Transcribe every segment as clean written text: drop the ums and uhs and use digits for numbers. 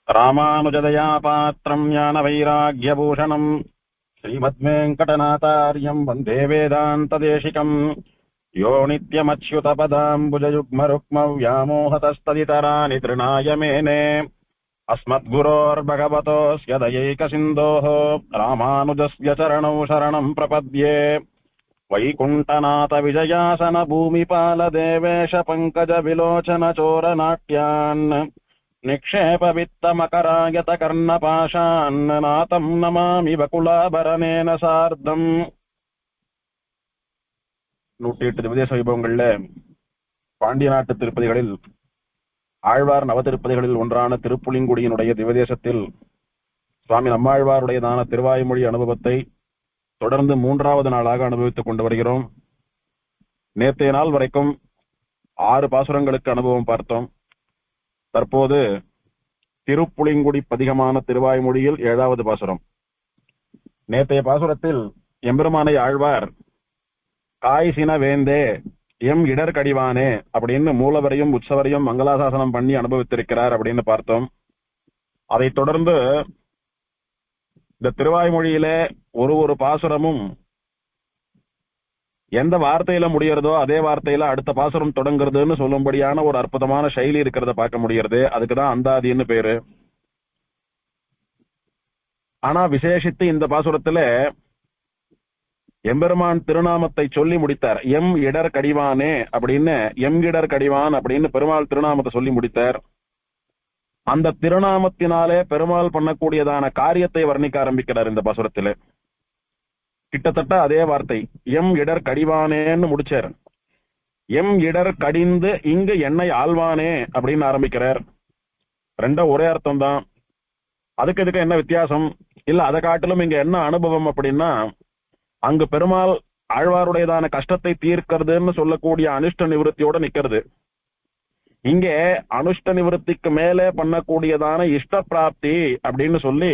ராமானுஜதயா பாத்திரம் ஞான வைராகியபூஷணம் ஸ்ரீமத்வேங்கடநாதாரியம் வந்தே வேதாந்ததேசிகம் யோ நித்யமச்யுதபதாம்புஜயுக்மருக்ம வியாமோஹதஸ்ததிதராணி திருநாய மேனே अस्मद्गुरोर्भगवतोऽस्य दयैकसिन्धोः रामानुजस्य चरणौ शरणं प्रपद्ये वैकुण्ठनाथ विजयासन भूमिपालदेवेश पङ्कज विलोचन चोरनाट्यान् निक्षेप वित्तमकरायत कर्णपाशान् नाथं नमामि वकुलाभरणेन सार्धम् 108 திவ்யதேச வைபவங்கள்ல பாண்டிய நாட்டு திருப்பதிகளில் ஆழ்வார் நவதிருப்பதிகளில் ஒன்றான திருப்புலிங்குடியினுடைய திவதேசத்தில் சுவாமி நம்மாழ்வாருடையதான திருவாய்மொழி அனுபவத்தை தொடர்ந்து 3வது நாளாக அனுபவித்துக் கொண்டு வருகிறோம். நேற்றைய நாள் வரைக்கும் 6 பாசுரங்களுக்கு அனுபவம் பார்த்தோம். தற்போது திருப்புலிங்குடி பதிகமான திருவாய்மொழியில் 7வது பாசுரம். நேற்றைய பாசுரத்தில் எம்பெருமானை ஆழ்வார் காய்சின வேந்தே எம் இடர்கடிவானே அப்படின்னு மூலவரையும் உற்சவரையும் மங்களாசாசனம் பண்ணி அனுபவித்திருக்கிறார் அப்படின்னு பார்த்தோம். அதை தொடர்ந்து இந்த திருவாய்மொழியில ஒரு பாசுரமும் எந்த வார்த்தையில முடியறதோ அதே வார்த்தையில அடுத்த பாசுரம் தொடங்குறதுன்னு சொல்லும்படியான ஒரு அற்புதமான சைலி இருக்கிறத பார்க்க முடியறது. அதுக்குதான் அந்தாதின்னு பேரு. ஆனா விசேஷித்து இந்த பாசுரத்துல எம்பெருமான் திருநாமத்தை சொல்லி முடித்தார். எம் இடர் கடிவானே அப்படின்னு, எம் இடர் கடிவான் அப்படின்னு பெருமாள் திருநாமத்தை சொல்லி முடித்தார். அந்த திருநாமத்தினாலே பெருமாள் பண்ணக்கூடியதான காரியத்தை வர்ணிக்க ஆரம்பிக்கிறார் இந்த பாசுரத்திலே. கிட்டத்தட்ட அதே வார்த்தை எம் இடர் கடிவானேன்னு முடிச்சார். எம் இடர் கடிந்து இங்கு என்னை ஆழ்வானே அப்படின்னு ஆரம்பிக்கிறார். ரெண்டும் ஒரே அர்த்தம் தான். அதுக்கு இதுக்கு என்ன வித்தியாசம்? இல்ல அதை காட்டிலும் இங்க என்ன அனுபவம் அப்படின்னா, அங்கு பெருமாள் ஆழ்வாருடையதான கஷ்டத்தை தீர்க்கிறதுன்னு சொல்லக்கூடிய அனுஷ்ட நிவர்த்தியோட நிக்கிறது. இங்கே அனுஷ்ட நிவர்த்திக்கு மேலே பண்ணக்கூடியதான இஷ்ட பிராப்தி அப்படின்னு சொல்லி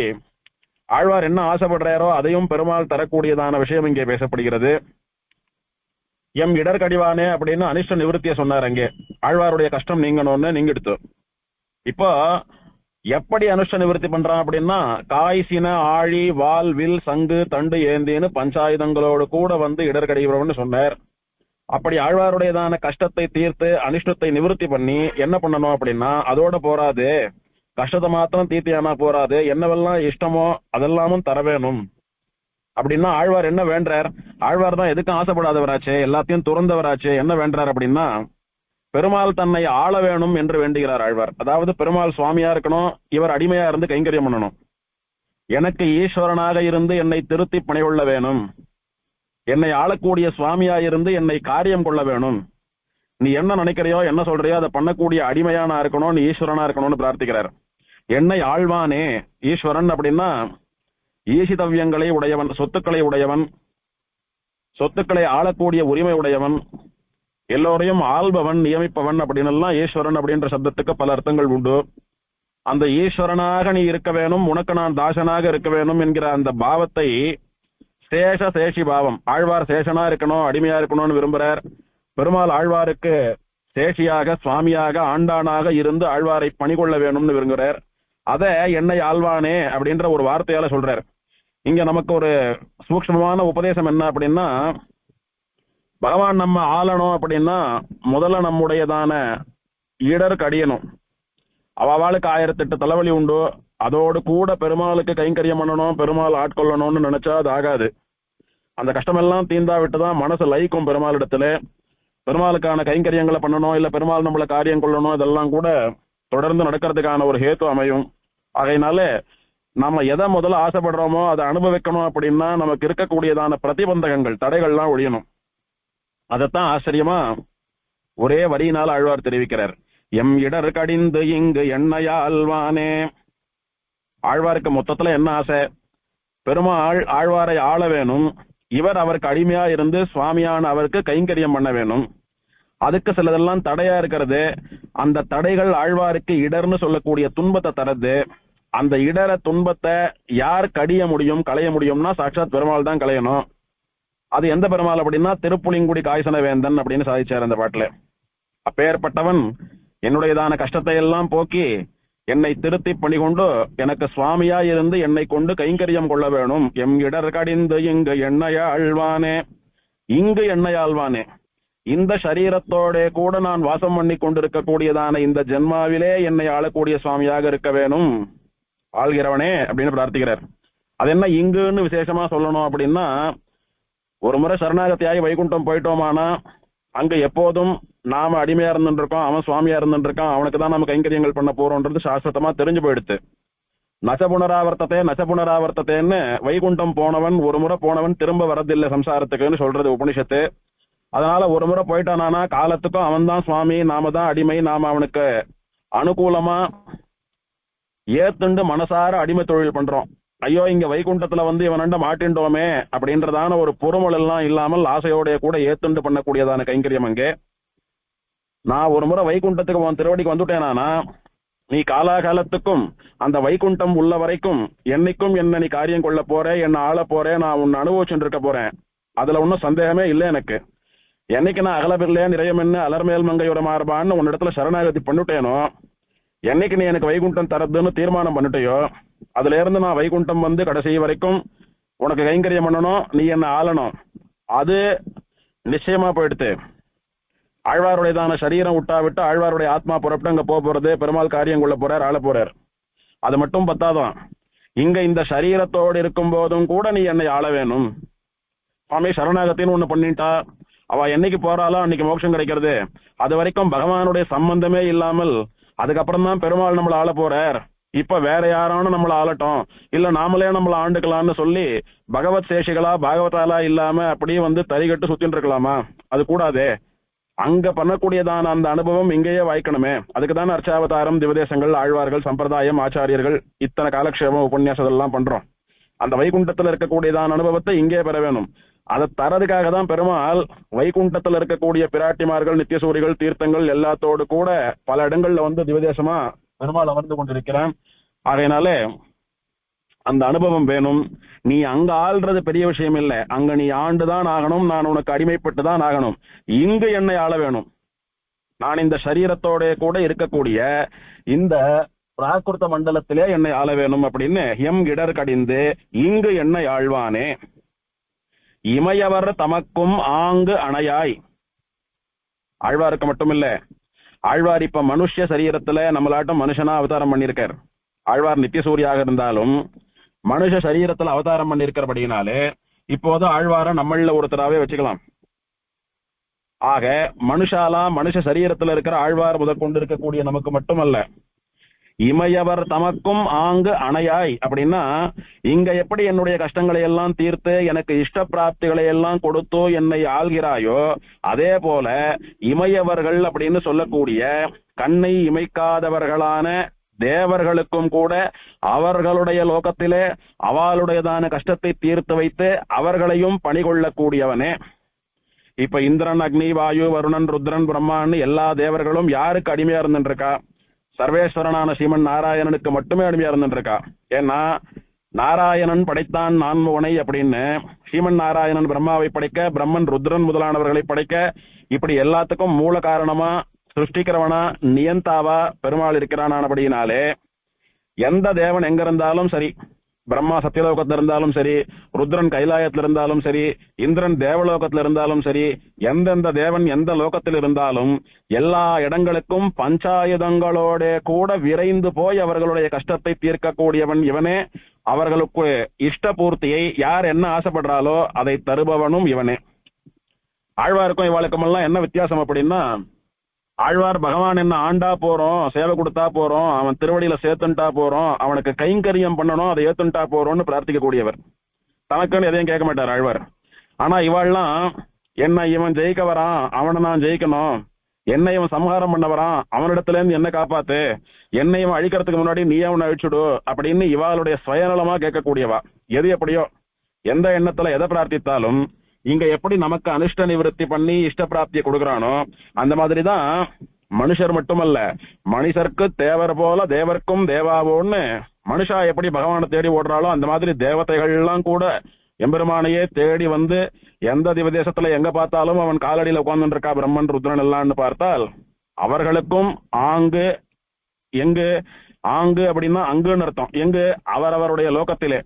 ஆழ்வார் என்ன ஆசைப்படுறாரோ அதையும் பெருமாள் தரக்கூடியதான விஷயம் இங்கே பேசப்படுகிறது. எம் இடர்கடிவானே அப்படின்னு அனிஷ்ட நிவர்த்திய சொன்னார். அங்கே ஆழ்வாருடைய கஷ்டம் நீங்கணும்னு நீங்க எடுத்து இப்போ எப்படி அனுஷ்ட நிவர்த்தி பண்றான் அப்படின்னா, காய்சின ஆழி வால் வில் சங்கு தண்டு ஏந்தின்னு பஞ்சாயுதங்களோடு கூட வந்து இடர்கடிவரவன்னு சொன்னார். அப்படி ஆழ்வாருடையதான கஷ்டத்தை தீர்த்து அனிஷ்டத்தை நிவர்த்தி பண்ணி என்ன பண்ணணும் அப்படின்னா, அதோட போராது, கஷ்டத்தை மாத்திரம் தீர்த்தியானா போராது, என்னவெல்லாம் இஷ்டமோ அதெல்லாமும் தர வேணும் அப்படின்னா ஆழ்வார் என்ன வேண்டார்? ஆழ்வார் தான் எதுக்கும் ஆசைப்படாதவராச்சே, எல்லாத்தையும் துறந்தவராச்சே. என்ன வேண்டார் அப்படின்னா, பெருமாள் தன்னை ஆள வேணும் என்று வேண்டுகிறார் ஆழ்வார். அதாவது பெருமாள் சுவாமியா இருக்கணும், இவர் அடிமையா இருந்து கைங்கரியம் பண்ணணும். எனக்கு ஈஸ்வரனாக இருந்து என்னை திருத்தி பணி கொள்ள வேணும், என்னை ஆளக்கூடிய சுவாமியா இருந்து என்னை காரியம் கொள்ள வேணும். நீ என்ன நினைக்கிறையோ என்ன சொல்றியோ அதை பண்ணக்கூடிய அடிமையானா இருக்கணும், நீ ஈஸ்வரனா இருக்கணும்னு பிரார்த்திக்கிறார். என்னை ஆழ்வானே, ஈஸ்வரன் அப்படின்னா ஈசிதவ்யங்களை உடையவன், சொத்துக்களை உடையவன், சொத்துக்களை ஆளக்கூடிய உரிமை உடையவன், எல்லோரையும் ஆள்பவன், நியமிப்பவன் அப்படின்னு எல்லாம் ஈஸ்வரன் அப்படின்ற சப்தத்துக்கு பல அர்த்தங்கள் உண்டு. அந்த ஈஸ்வரனாக நீ இருக்க வேணும், உனக்கு நான் தாசனாக இருக்க வேணும் என்கிற அந்த பாவத்தை சேஷி பாவம். ஆழ்வார் சேஷனா இருக்கணும், அடிமையா இருக்கணும்னு விரும்புறார். பெருமாள் ஆழ்வாருக்கு சேஷியாக சுவாமியாக ஆண்டானாக இருந்து ஆழ்வாரை பணிகொள்ள வேணும்னு விரும்புகிறார். அதை என்னை ஆழ்வானே அப்படின்ற ஒரு வார்த்தையால சொல்றார். இங்க நமக்கு ஒரு சூக்ஷ்மமான உபதேசம் என்ன அப்படின்னா, பகவான் நம்ம ஆளணும் அப்படின்னா முதல்ல நம்முடையதான இடர் கடியணும். அவளுக்கு 1008 தலைவலி உண்டு. அதோடு கூட பெருமாளுக்கு கைங்கரியம் பண்ணணும், பெருமாள் ஆட்கொள்ளணும்னு நினைச்சா அது ஆகாது. அந்த கஷ்டமெல்லாம் தீந்தா விட்டுதான் மனசு லயிக்கும் பெருமாள் இடத்துல. பெருமாளுக்கான கைங்கரியங்களை பண்ணணும், இல்ல பெருமாள் நம்மளை காரியம் கொள்ளணும், இதெல்லாம் கூட தொடர்ந்து நடக்கிறதுக்கான ஒரு ஹேத்து அமையும். ஆகையினால நம்ம எதை முதல்ல ஆசைப்படுறோமோ அதை அனுபவிக்கணும் அப்படின்னா நமக்கு இருக்கக்கூடியதான பிரதிபந்தகங்கள், தடைகள்லாம் ஒழியணும். அதைத்தான் ஆச்சரியமா ஒரே வரியினால் ஆழ்வார் தெரிவிக்கிறார். எம் இடர் கடிந்து இங்கு எண்ணையாழ்வானே. ஆழ்வாருக்கு மொத்தத்துல என்ன ஆசை? பெருமாள் ஆழ்வாரை ஆள வேணும், இவர் அவருக்கு அடிமையா இருந்து சுவாமியான அவருக்கு கைங்கரியம் பண்ண வேணும். அதுக்கு சிலதெல்லாம் தடையா இருக்கிறது. அந்த தடைகள் ஆழ்வாருக்கு இடர்னு சொல்லக்கூடிய துன்பத்தை தரது. அந்த இடர துன்பத்தை யார் கடிய முடியும், களைய முடியும்னா சாட்சாத் பெருமாள் தான் களையணும். அது எந்த பெருமாள் அப்படின்னா திருப்புலிங்குடி காய்சன வேந்தன் அப்படின்னு சாதிச்சார் அந்த பாட்டுல. அப்பேற்பட்டவன் என்னுடையதான கஷ்டத்தை எல்லாம் போக்கி என்னை திருத்தி பணிகொண்டு எனக்கு சுவாமியா இருந்து என்னை கொண்டு கைங்கரியம் கொள்ள வேணும். எம் இடர் கடிந்து இங்கு எண்ணெயாழ்வானே, இங்கு எண்ணெயாழ்வானே, இந்த சரீரத்தோட கூட நான் வாசம் பண்ணி கொண்டிருக்கக்கூடியதான இந்த ஜென்மாவிலே என்னை ஆளக்கூடிய சுவாமியாக இருக்க வேணும் ஆள்கிறவனே அப்படின்னு பிரார்த்திக்கிறார். அது என்ன இங்குன்னு விசேஷமா சொல்லணும் அப்படின்னா, ஒரு முறை சரணாகத்தியாகி வைகுண்டம் போயிட்டோமானா அங்க எப்போதும் நாம அடிமையா இருந்துருக்கோம், அவன் சுவாமியா இருந்துருக்கான், அவனுக்கு தான் நம்ம கைங்கரியங்கள் பண்ண போறோம்ன்றது சாஸ்திரமா தெரிஞ்சு போயிடுத்து. நசபுனராவர்த்தத்தைன்னு வைகுண்டம் போனவன், ஒரு முறை போனவன் திரும்ப வரதில்லை சம்சாரத்துக்குன்னு சொல்றது உபனிஷத்து. அதனால ஒரு முறை போயிட்டானா காலத்துக்கும் அவன் தான் சுவாமி, நாம தான் அடிமை, நாம அவனுக்கு அனுகூலமா ஏத்துண்டு மனசார அடிமை தொழில் பண்றோம். ஐயோ இங்க வைகுண்டத்துல இவனண்ட மாட்டின்றோமே அப்படின்றதான ஒரு பொறுமல் எல்லாம் இல்லாமல் ஆசையோடைய கூட ஏத்துண்டு பண்ணக்கூடியதான கைங்கரியம். அங்கே நான் ஒரு முறை வைகுண்டத்துக்கு உன் திருவடிக்கு வந்துட்டேனானா நீ காலாகாலத்துக்கும் அந்த வைகுண்டம் உள்ள வரைக்கும் என்னைக்கும் என்ன நீ காரியம் கொள்ள போற, என்ன ஆள போறேன், நான் உன்னை அனுபவிச்சுட்டு இருக்க போறேன். அதுல ஒன்றும் சந்தேகமே இல்லை எனக்கு. என்னைக்கு நான் அகலபில்லையா நிறையம் என்ன அலர்மேல் மங்கையோட மாறுபான்னு உன்னிடத்துல சரணாகதி பண்ணிட்டேனோ, என்னைக்கு நீ எனக்கு வைகுண்டம் தரதுன்னு தீர்மானம் பண்ணிட்டையோ, அதுல இருந்து நான் வைகுண்டம் கடைசி வரைக்கும் உனக்கு கைங்கரியம் பண்ணணும், நீ என்ன ஆளணும். அது நிச்சயமா போயிடுத்து. ஆழ்வாருடையதான சரீரம் விட்டு ஆழ்வாருடைய ஆத்மா புறப்பட்டு அங்க போறது, பெருமாள் காரியம் கொள்ள போறார், ஆள போறார். அது மட்டும் பத்தாதான், இங்க இந்த சரீரத்தோடு இருக்கும் போதும் கூட நீ என்னை ஆள வேணும். சுவாமி சரணாகத்தின்னு ஒண்ணு பண்ணிட்டா அவ என்னைக்கு போறாளோ அன்னைக்கு மோட்சம் கிடைக்கிறது. அது வரைக்கும் பகவானுடைய சம்பந்தமே இல்லாமல் அதுக்கப்புறம் தான் பெருமாள் நம்மளை ஆள போறார், இப்ப வேற யாரானு நம்மளை ஆளட்டும், இல்ல நாமளே நம்மளை ஆண்டுக்கலாம்னு சொல்லி பகவத் சேஷிகளா பாகவதாலா இல்லாம அப்படியே தறிகட்டு சுத்தின்னு இருக்கலாமா? அது கூடாதே. அங்க பண்ணக்கூடியதான அந்த அனுபவம் இங்கேயே வாய்க்கணுமே. அதுக்குதானே அர்ச்சாவதாரம், திவதேசங்கள், ஆழ்வார்கள், சம்பிரதாயம், ஆச்சாரியர்கள், இத்தனை காலக்ஷேபம் உபன்யாசம் எல்லாம் பண்றோம். அந்த வைகுண்டத்துல இருக்கக்கூடியதான அனுபவத்தை இங்கே பெற வேணும். அதை தரதுக்காக தான் பெருமாள் வைகுண்டத்துல இருக்கக்கூடிய பிராட்டிமார்கள், நித்தியசூரிகள், தீர்த்தங்கள் எல்லாத்தோடு கூட பல இடங்கள்ல திவதேசமா பெருமாள் அமர்ந்து கொண்டிருக்கிறான். ஆகையினாலே அந்த அனுபவம் வேணும். நீ அங்க ஆள்றது பெரிய விஷயம் இல்லை, அங்க நீ ஆண்டுதான் ஆகணும், நான் உனக்கு அடிமைப்பட்டு தான் ஆகணும். இங்கு என்னை ஆள வேணும். நான் இந்த சரீரத்தோட கூட இருக்கக்கூடிய இந்த பிராகிருத மண்டலத்திலே என்னை ஆள வேணும் அப்படின்னு எம் இடர் கடிந்து இங்கு என்னை ஆழ்வானே, இமையவர் தமக்கும் ஆங்கு அணையாய். ஆழ்வாருக்கு மட்டுமில்ல, ஆழ்வார் இப்ப மனுஷ சரீரத்துல நம்மளாட்டம் மனுஷனா அவதாரம் பண்ணியிருக்கார். ஆழ்வார் நித்தியசூரியாக இருந்தாலும் மனுஷ சரீரத்துல அவதாரம் பண்ணிருக்கிறபடினாலே இப்போது ஆழ்வார நம்மள ஒருத்தராவே வச்சுக்கலாம். ஆக மனுஷாலா மனுஷ சரீரத்துல இருக்கிற ஆழ்வார் முதற்கொண்டு இருக்கக்கூடிய நமக்கு மட்டுமல்ல, இமையவர் தமக்கும் ஆங்கு அணையாய் அப்படின்னா, இங்க எப்படி என்னுடைய கஷ்டங்களை எல்லாம் தீர்த்து எனக்கு இஷ்ட பிராப்திகளை எல்லாம் கொடுத்தோ என்னை ஆள்கிறாயோ, அதே போல இமையவர்கள் அப்படின்னு சொல்லக்கூடிய கண்ணை இமைக்காதவர்களான தேவர்களுக்கும் கூட அவர்களுடைய லோகத்திலே அவளுடையதான கஷ்டத்தை தீர்த்து வைத்து அவர்களையும் பணிகொள்ளக்கூடியவனே. இப்ப இந்திரன், அக்னி, வாயு, வருணன், ருத்ரன், பிரம்மான்னு எல்லா தேவர்களும் யாருக்கு அடிமையா இருந்துருக்கா? சர்வேஸ்வரனான ஸ்ரீமன் நாராயணனுக்கு மட்டுமே அடிமையா இருந்துருக்கா. ஏன்னா நாராயணன் படைத்தான் நான்முகனை அப்படின்னு ஸ்ரீமன் நாராயணன் பிரம்மாவை படைக்க, பிரம்மன் ருத்ரன் முதலானவர்களை படைக்க, இப்படி எல்லாத்துக்கும் மூல காரணமா சிருஷ்டிக்கிறவனா நியந்தாவா பெருமாள் இருக்கிறானபடியினாலே எந்த தேவன் எங்க இருந்தாலும் சரி, பிரம்மா சத்தியலோகத்துல இருந்தாலும் சரி, ருத்ரன் கைலாயத்துல இருந்தாலும் சரி, இந்திரன் தேவலோகத்துல இருந்தாலும் சரி, எந்தெந்த தேவன் எந்த லோகத்தில் இருந்தாலும் எல்லா இடங்களுக்கும் பஞ்சாயுதங்களோட கூட விரைந்து போய் அவர்களுடைய கஷ்டத்தை தீர்க்கக்கூடியவன் இவனே. அவர்களுக்கு இஷ்ட பூர்த்தியை யார் என்ன ஆசைப்படுறாலோ அதை தருபவனும் இவனே. ஆழ்வாருக்கும் இவாளுக்கும் எல்லாம் என்ன வித்தியாசம் அப்படின்னா, ஆழ்வார் பகவான் என்ன ஆண்டா போறோம், சேவை கொடுத்தா போறோம், அவன் திருவடியில சேர்த்துட்டா போறோம், அவனுக்கு கைங்கரியம் பண்ணணும், அதை ஏத்துட்டா போறோம்னு பிரார்த்திக்க கூடியவர். தனக்குன்னு எதையும் கேட்க மாட்டார் ஆழ்வார். ஆனா இவாள்லாம் என்ன இவன் ஜெயிக்க வரான், அவனை நான் ஜெயிக்கணும், என்னை இவன் சம்ஹாரம் பண்ண வரான், அவனிடத்துல இருந்து என்ன காப்பாத்து, என்னை இவன் அழிக்கிறதுக்கு முன்னாடி நீ அவனை அழிச்சுடு அப்படின்னு இவாளுடைய சுயநலமா கேட்கக்கூடியவா. எது எப்படியோ எந்த எண்ணத்துல எதை பிரார்த்தித்தாலும் இங்க எப்படி நமக்கு அனுஷ்ட நிவர்த்தி பண்ணி இஷ்ட பிராப்தியை கொடுக்குறானோ அந்த மாதிரிதான் மனுஷர் மட்டுமல்ல, மனுஷருக்கு தேவர் போல தேவர்க்கும் தேவாவோன்னு மனுஷா எப்படி பகவானை தேடி ஓடுறாளோ அந்த மாதிரி தேவதைகள் எல்லாம் கூட எம்பெருமானையே தேடி எந்த திவதேசத்துல எங்க பார்த்தாலும் அவன் காலடியில உட்கார்ந்து இருக்கா பிரம்மன் ருத்ரன் எல்லாம்னு பார்த்தால் அவர்களுக்கும் ஆங்கு எங்கு ஆங்கு அப்படின்னா அங்குன்னு அர்த்தம். எங்கு? அவரவருடைய லோகத்திலே.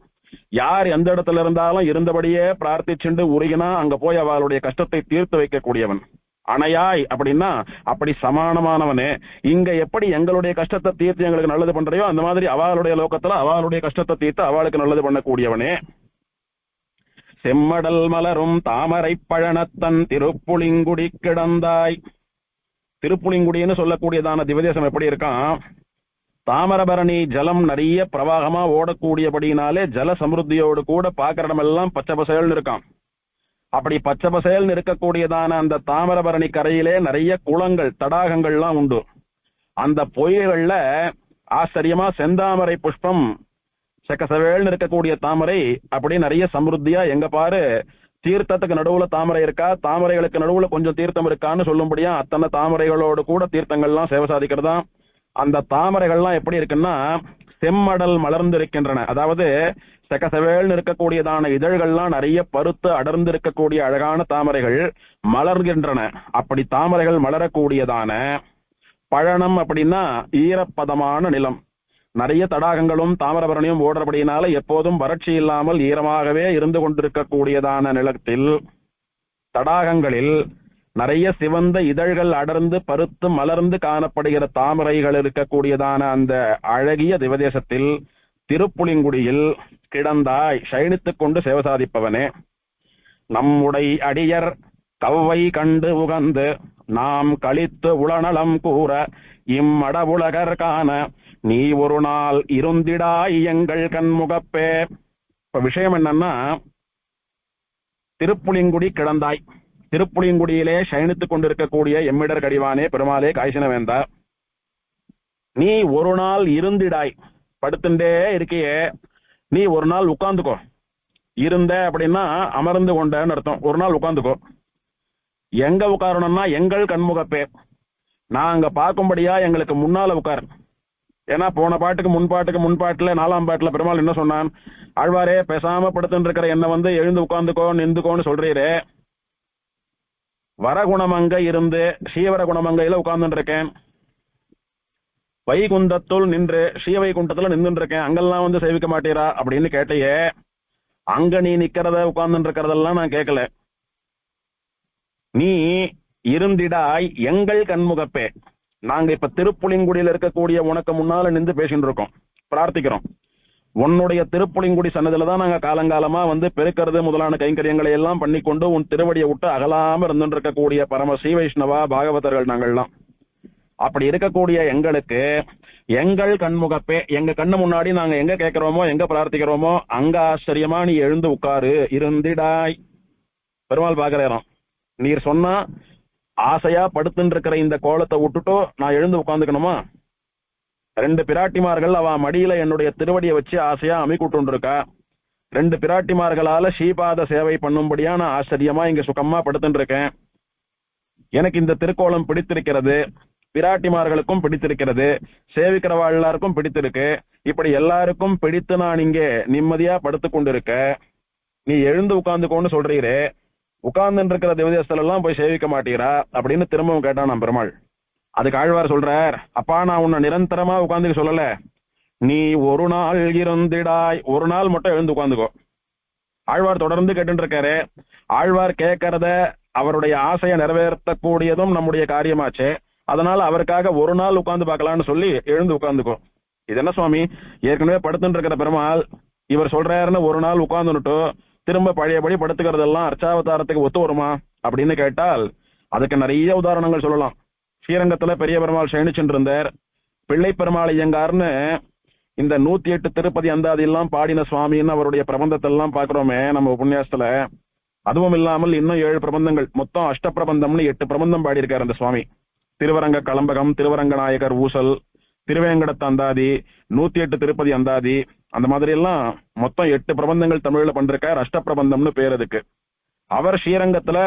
யார் எந்த இடத்துல இருந்தாலும் இருந்தபடியே பிரார்த்திச்சுண்டு உருகினா அங்க போய் அவளுடைய கஷ்டத்தை தீர்த்து வைக்கக்கூடியவன். அணையாய் அப்படின்னா அப்படி சமானமானவனே. இங்க எப்படி எங்களுடைய கஷ்டத்தை தீர்த்து எங்களுக்கு நல்லது பண்றையோ அந்த மாதிரி அவளுடைய லோகத்துல அவளுடைய கஷ்டத்தை தீர்த்து அவளுக்கு நல்லது பண்ணக்கூடியவனே. செம்மடல் மலரும் தாமரை பழனத்தன் திருப்புளிங்குடி கிடந்தாய். திருப்புளிங்குடின்னு சொல்லக்கூடியதான திவதேசம் எப்படி இருக்கான்? தாமிரபரணி ஜலம் நிறைய பிரவாகமா ஓடக்கூடியபடினாலே ஜல சமிருத்தியோடு கூட பாக்குற இடமெல்லாம் பச்சை பசேல்னு இருக்கான். அப்படி பச்சை பசேல்னு இருக்கக்கூடியதான அந்த தாமிரபரணி கரையிலே நிறைய குளங்கள் தடாகங்கள்லாம் உண்டு. அந்த பொய்கள்ல ஆச்சரியமா செந்தாமரை புஷ்பம் செக்கசவேல்னு இருக்கக்கூடிய தாமரை அப்படி நிறைய சமிருத்தியா எங்க பாரு தீர்த்தத்துக்கு நடுவுல தாமரை இருக்கா, தாமரைகளுக்கு நடுவுல கொஞ்சம் தீர்த்தம் இருக்கான்னு சொல்லும்படியா அத்தனை தாமரைகளோடு கூட தீர்த்தங்கள்லாம் சேவை சாதிக்கிறதா. அந்த தாமரைகள்லாம் எப்படி இருக்குன்னா செம்மடல் மலர்ந்து இருக்கின்றன. அதாவது செக்கசவேல்னு இருக்கக்கூடியதான இதழ்கள்லாம் நிறைய பருத்து அடர்ந்து இருக்கக்கூடிய அழகான தாமரைகள் மலர்கின்றன. அப்படி தாமரைகள் மலரக்கூடியதான பழனம் அப்படின்னா ஈரப்பதமான நிலம். நிறைய தடாகங்களும் தாமிரபரணியும் ஓடுறபடினால எப்போதும் வறட்சி இல்லாமல் ஈரமாகவே இருந்து கொண்டிருக்கக்கூடியதான நிலத்தில் தடாகங்களில் நிறைய சிவந்த இதழ்கள் அடர்ந்து பருத்து மலர்ந்து காணப்படுகிற தாமரைகள் இருக்கக்கூடியதான அந்த அழகிய திவதேசத்தில் திருப்புளிங்குடியில் கிடந்தாய் சயனித்துக் கொண்டு சேவை சாதிப்பவனே. நம்முடை அடியர் கவ்வை கண்டு உகந்து நாம் கழித்து உளநலம் கூற இம்மடவுலகர் காண நீ ஒரு நாள் இருந்திடாய் எங்கள் கண்முகப்பே. இப்ப விஷயம் என்னன்னா திருப்புளிங்குடி கிடந்தாய். திருப்புளிங்குடியிலே சயனித்துக் கொண்டிருக்கக்கூடிய எம்மிடர் கடிவானே பெருமாளே காய்ச்சின வேந்தா, நீ ஒரு நாள் இருந்திடாய். படுத்துட்டே இருக்கையே நீ ஒரு நாள் உட்கார்ந்துக்கோ. இருந்த அப்படின்னா அமர்ந்து கொண்டன்னு அர்த்தம். ஒரு நாள் உட்கார்ந்துக்கோ. எங்க உட்காரணும்னா எங்கள் கண்முகப்பே, நான் அங்க பார்க்கும்படியா எங்களுக்கு முன்னால உட்கார். ஏன்னா போன பாட்டுக்கு முன்பாட்டுல 4ஆம் பாட்டுல பெருமாள் என்ன சொன்னான்? ஆழ்வாரே பேசாம படுத்துட்டு இருக்கிற என்ன வந்து எழுந்து உட்கார்ந்துக்கோ நின்றுக்கோன்னு சொல்றீரே, வரகுணமங்க இருந்து ஸ்ரீவர குணமங்கையில உட்கார்ந்துட்டு இருக்கேன், வைகுந்தத்துள் நின்று ஸ்ரீவைகுண்டத்துல நின்றுட்டு இருக்கேன், அங்கெல்லாம் வந்து சேவிக்க மாட்டீரா அப்படின்னு கேட்டையே. அங்க நீ நிக்கிறத உட்கார்ந்துட்டு இருக்கிறதெல்லாம் நான் கேட்கல. நீ இருந்திடாய் எங்கள் கண்முகப்பே. நாங்க இப்ப திருப்புளிங்குடியில் இருக்கக்கூடிய உனக்கு முன்னால நின்று பேசிட்டு இருக்கோம், பிரார்த்திக்கிறோம். உன்னுடைய திருப்புளிங்குடி சன்னதில தான் நாங்க காலங்காலமா வந்து பெருக்கிறது முதலான கைங்கரியங்களை எல்லாம் பண்ணிக்கொண்டு உன் திருவடியை விட்டு அகலாம இருந்துட்டு இருக்கக்கூடிய பரம ஸ்ரீ வைஷ்ணவா பாகவதர்கள் நாங்கள்லாம். அப்படி இருக்கக்கூடிய எங்களுக்கு எங்கள் கண்முகப்பே, எங்க கண்ணு முன்னாடி நாங்க எங்க கேட்கிறோமோ எங்க பிரார்த்திக்கிறோமோ அங்க ஆச்சரியமா நீ எழுந்து உட்காரு இருந்திடாய். பெருமாள் பாக்குறோம், நீர் சொன்னா ஆசையா படுத்துட்டு இருக்கிற இந்த கோலத்தை விட்டுட்டோ நான் எழுந்து உட்காந்துக்கணுமா? 2 பிராட்டிமார்கள் அவ மடியில என்னுடைய திருவடியை வச்சு ஆசையா அமைக்கூட்டு இருக்கா. 2 பிராட்டிமார்களால ஸ்ரீபாத சேவை பண்ணும்படியா நான் ஆச்சரியமா இங்க சுகமா படுத்துட்டு இருக்கேன். எனக்கு இந்த திருக்கோலம் பிடித்திருக்கிறது, பிராட்டிமார்களுக்கும் பிடித்திருக்கிறது, சேவிக்கிறவா எல்லாருக்கும் பிடித்திருக்கு. இப்படி எல்லாருக்கும் பிடித்து நான் இங்கே நிம்மதியா படுத்து கொண்டிருக்க நீ எழுந்து உட்கார்ந்துக்கோன்னு சொல்றீரே, உட்கார்ந்து இருக்கிற திவதேசத்துல எல்லாம் போய் சேவிக்க மாட்டீரா அப்படின்னு திரும்பவும் கேட்டான் நான் பெருமாள். அதுக்கு ஆழ்வார் சொல்றார், அப்பா நான் உன்னை நிரந்தரமா உட்கார்ந்துக்க சொல்லல, நீ ஒரு நாள் இருந்திடாய், ஒரு நாள் மட்டும் எழுந்து உட்கார்ந்துக்கோ. ஆழ்வார் தொடர்ந்து கேட்டு இருக்காரு. ஆழ்வார் கேட்கறத அவருடைய ஆசையை நிறைவேற்றக்கூடியதும் நம்முடைய காரியமாச்சு. அதனால அவருக்காக ஒரு நாள் உட்கார்ந்து பார்க்கலான்னு சொல்லி எழுந்து உட்கார்ந்துக்கோ. இது என்ன சுவாமி, ஏற்கனவே படுத்துட்டு இருக்கிற பெருமாள் இவர் சொல்றாருன்னு ஒரு நாள் உட்கார்ந்துட்டோ திரும்ப பழையபடி படுத்துக்கிறதெல்லாம் அர்ச்சாவதாரத்துக்கு ஒத்து வருமா அப்படின்னு கேட்டால் அதுக்கு நிறைய உதாரணங்கள் சொல்லலாம். ஸ்ரீரங்கத்துல பெரிய பெருமாள் சயனிச்சுட்டு இருந்தார். பிள்ளை பெருமாள் ஐயங்கார்னு இந்த 108 திருப்பதி அந்தாதி எல்லாம் பாடின சுவாமின்னு அவருடைய பிரபந்தத்தை எல்லாம் பாக்குறோமே நம்ம உபன்யாசத்துல. அதுவும் இல்லாமல் இன்னும் 7 பிரபந்தங்கள், மொத்தம் அஷ்டப்பிரபந்தம்னு 8 பிரபந்தம் பாடியிருக்காரு அந்த சுவாமி. திருவரங்க கலம்பகம், திருவரங்க நாயகர் ஊசல், திருவேங்கடத்து அந்தாதி, 108 திருப்பதி அந்தாதி, அந்த மாதிரி எல்லாம் மொத்தம் 8 பிரபந்தங்கள் தமிழ்ல பண்றார். அஷ்டப்பிரபந்தம்னு பேர் அதுக்கு. அவர் ஸ்ரீரங்கத்துல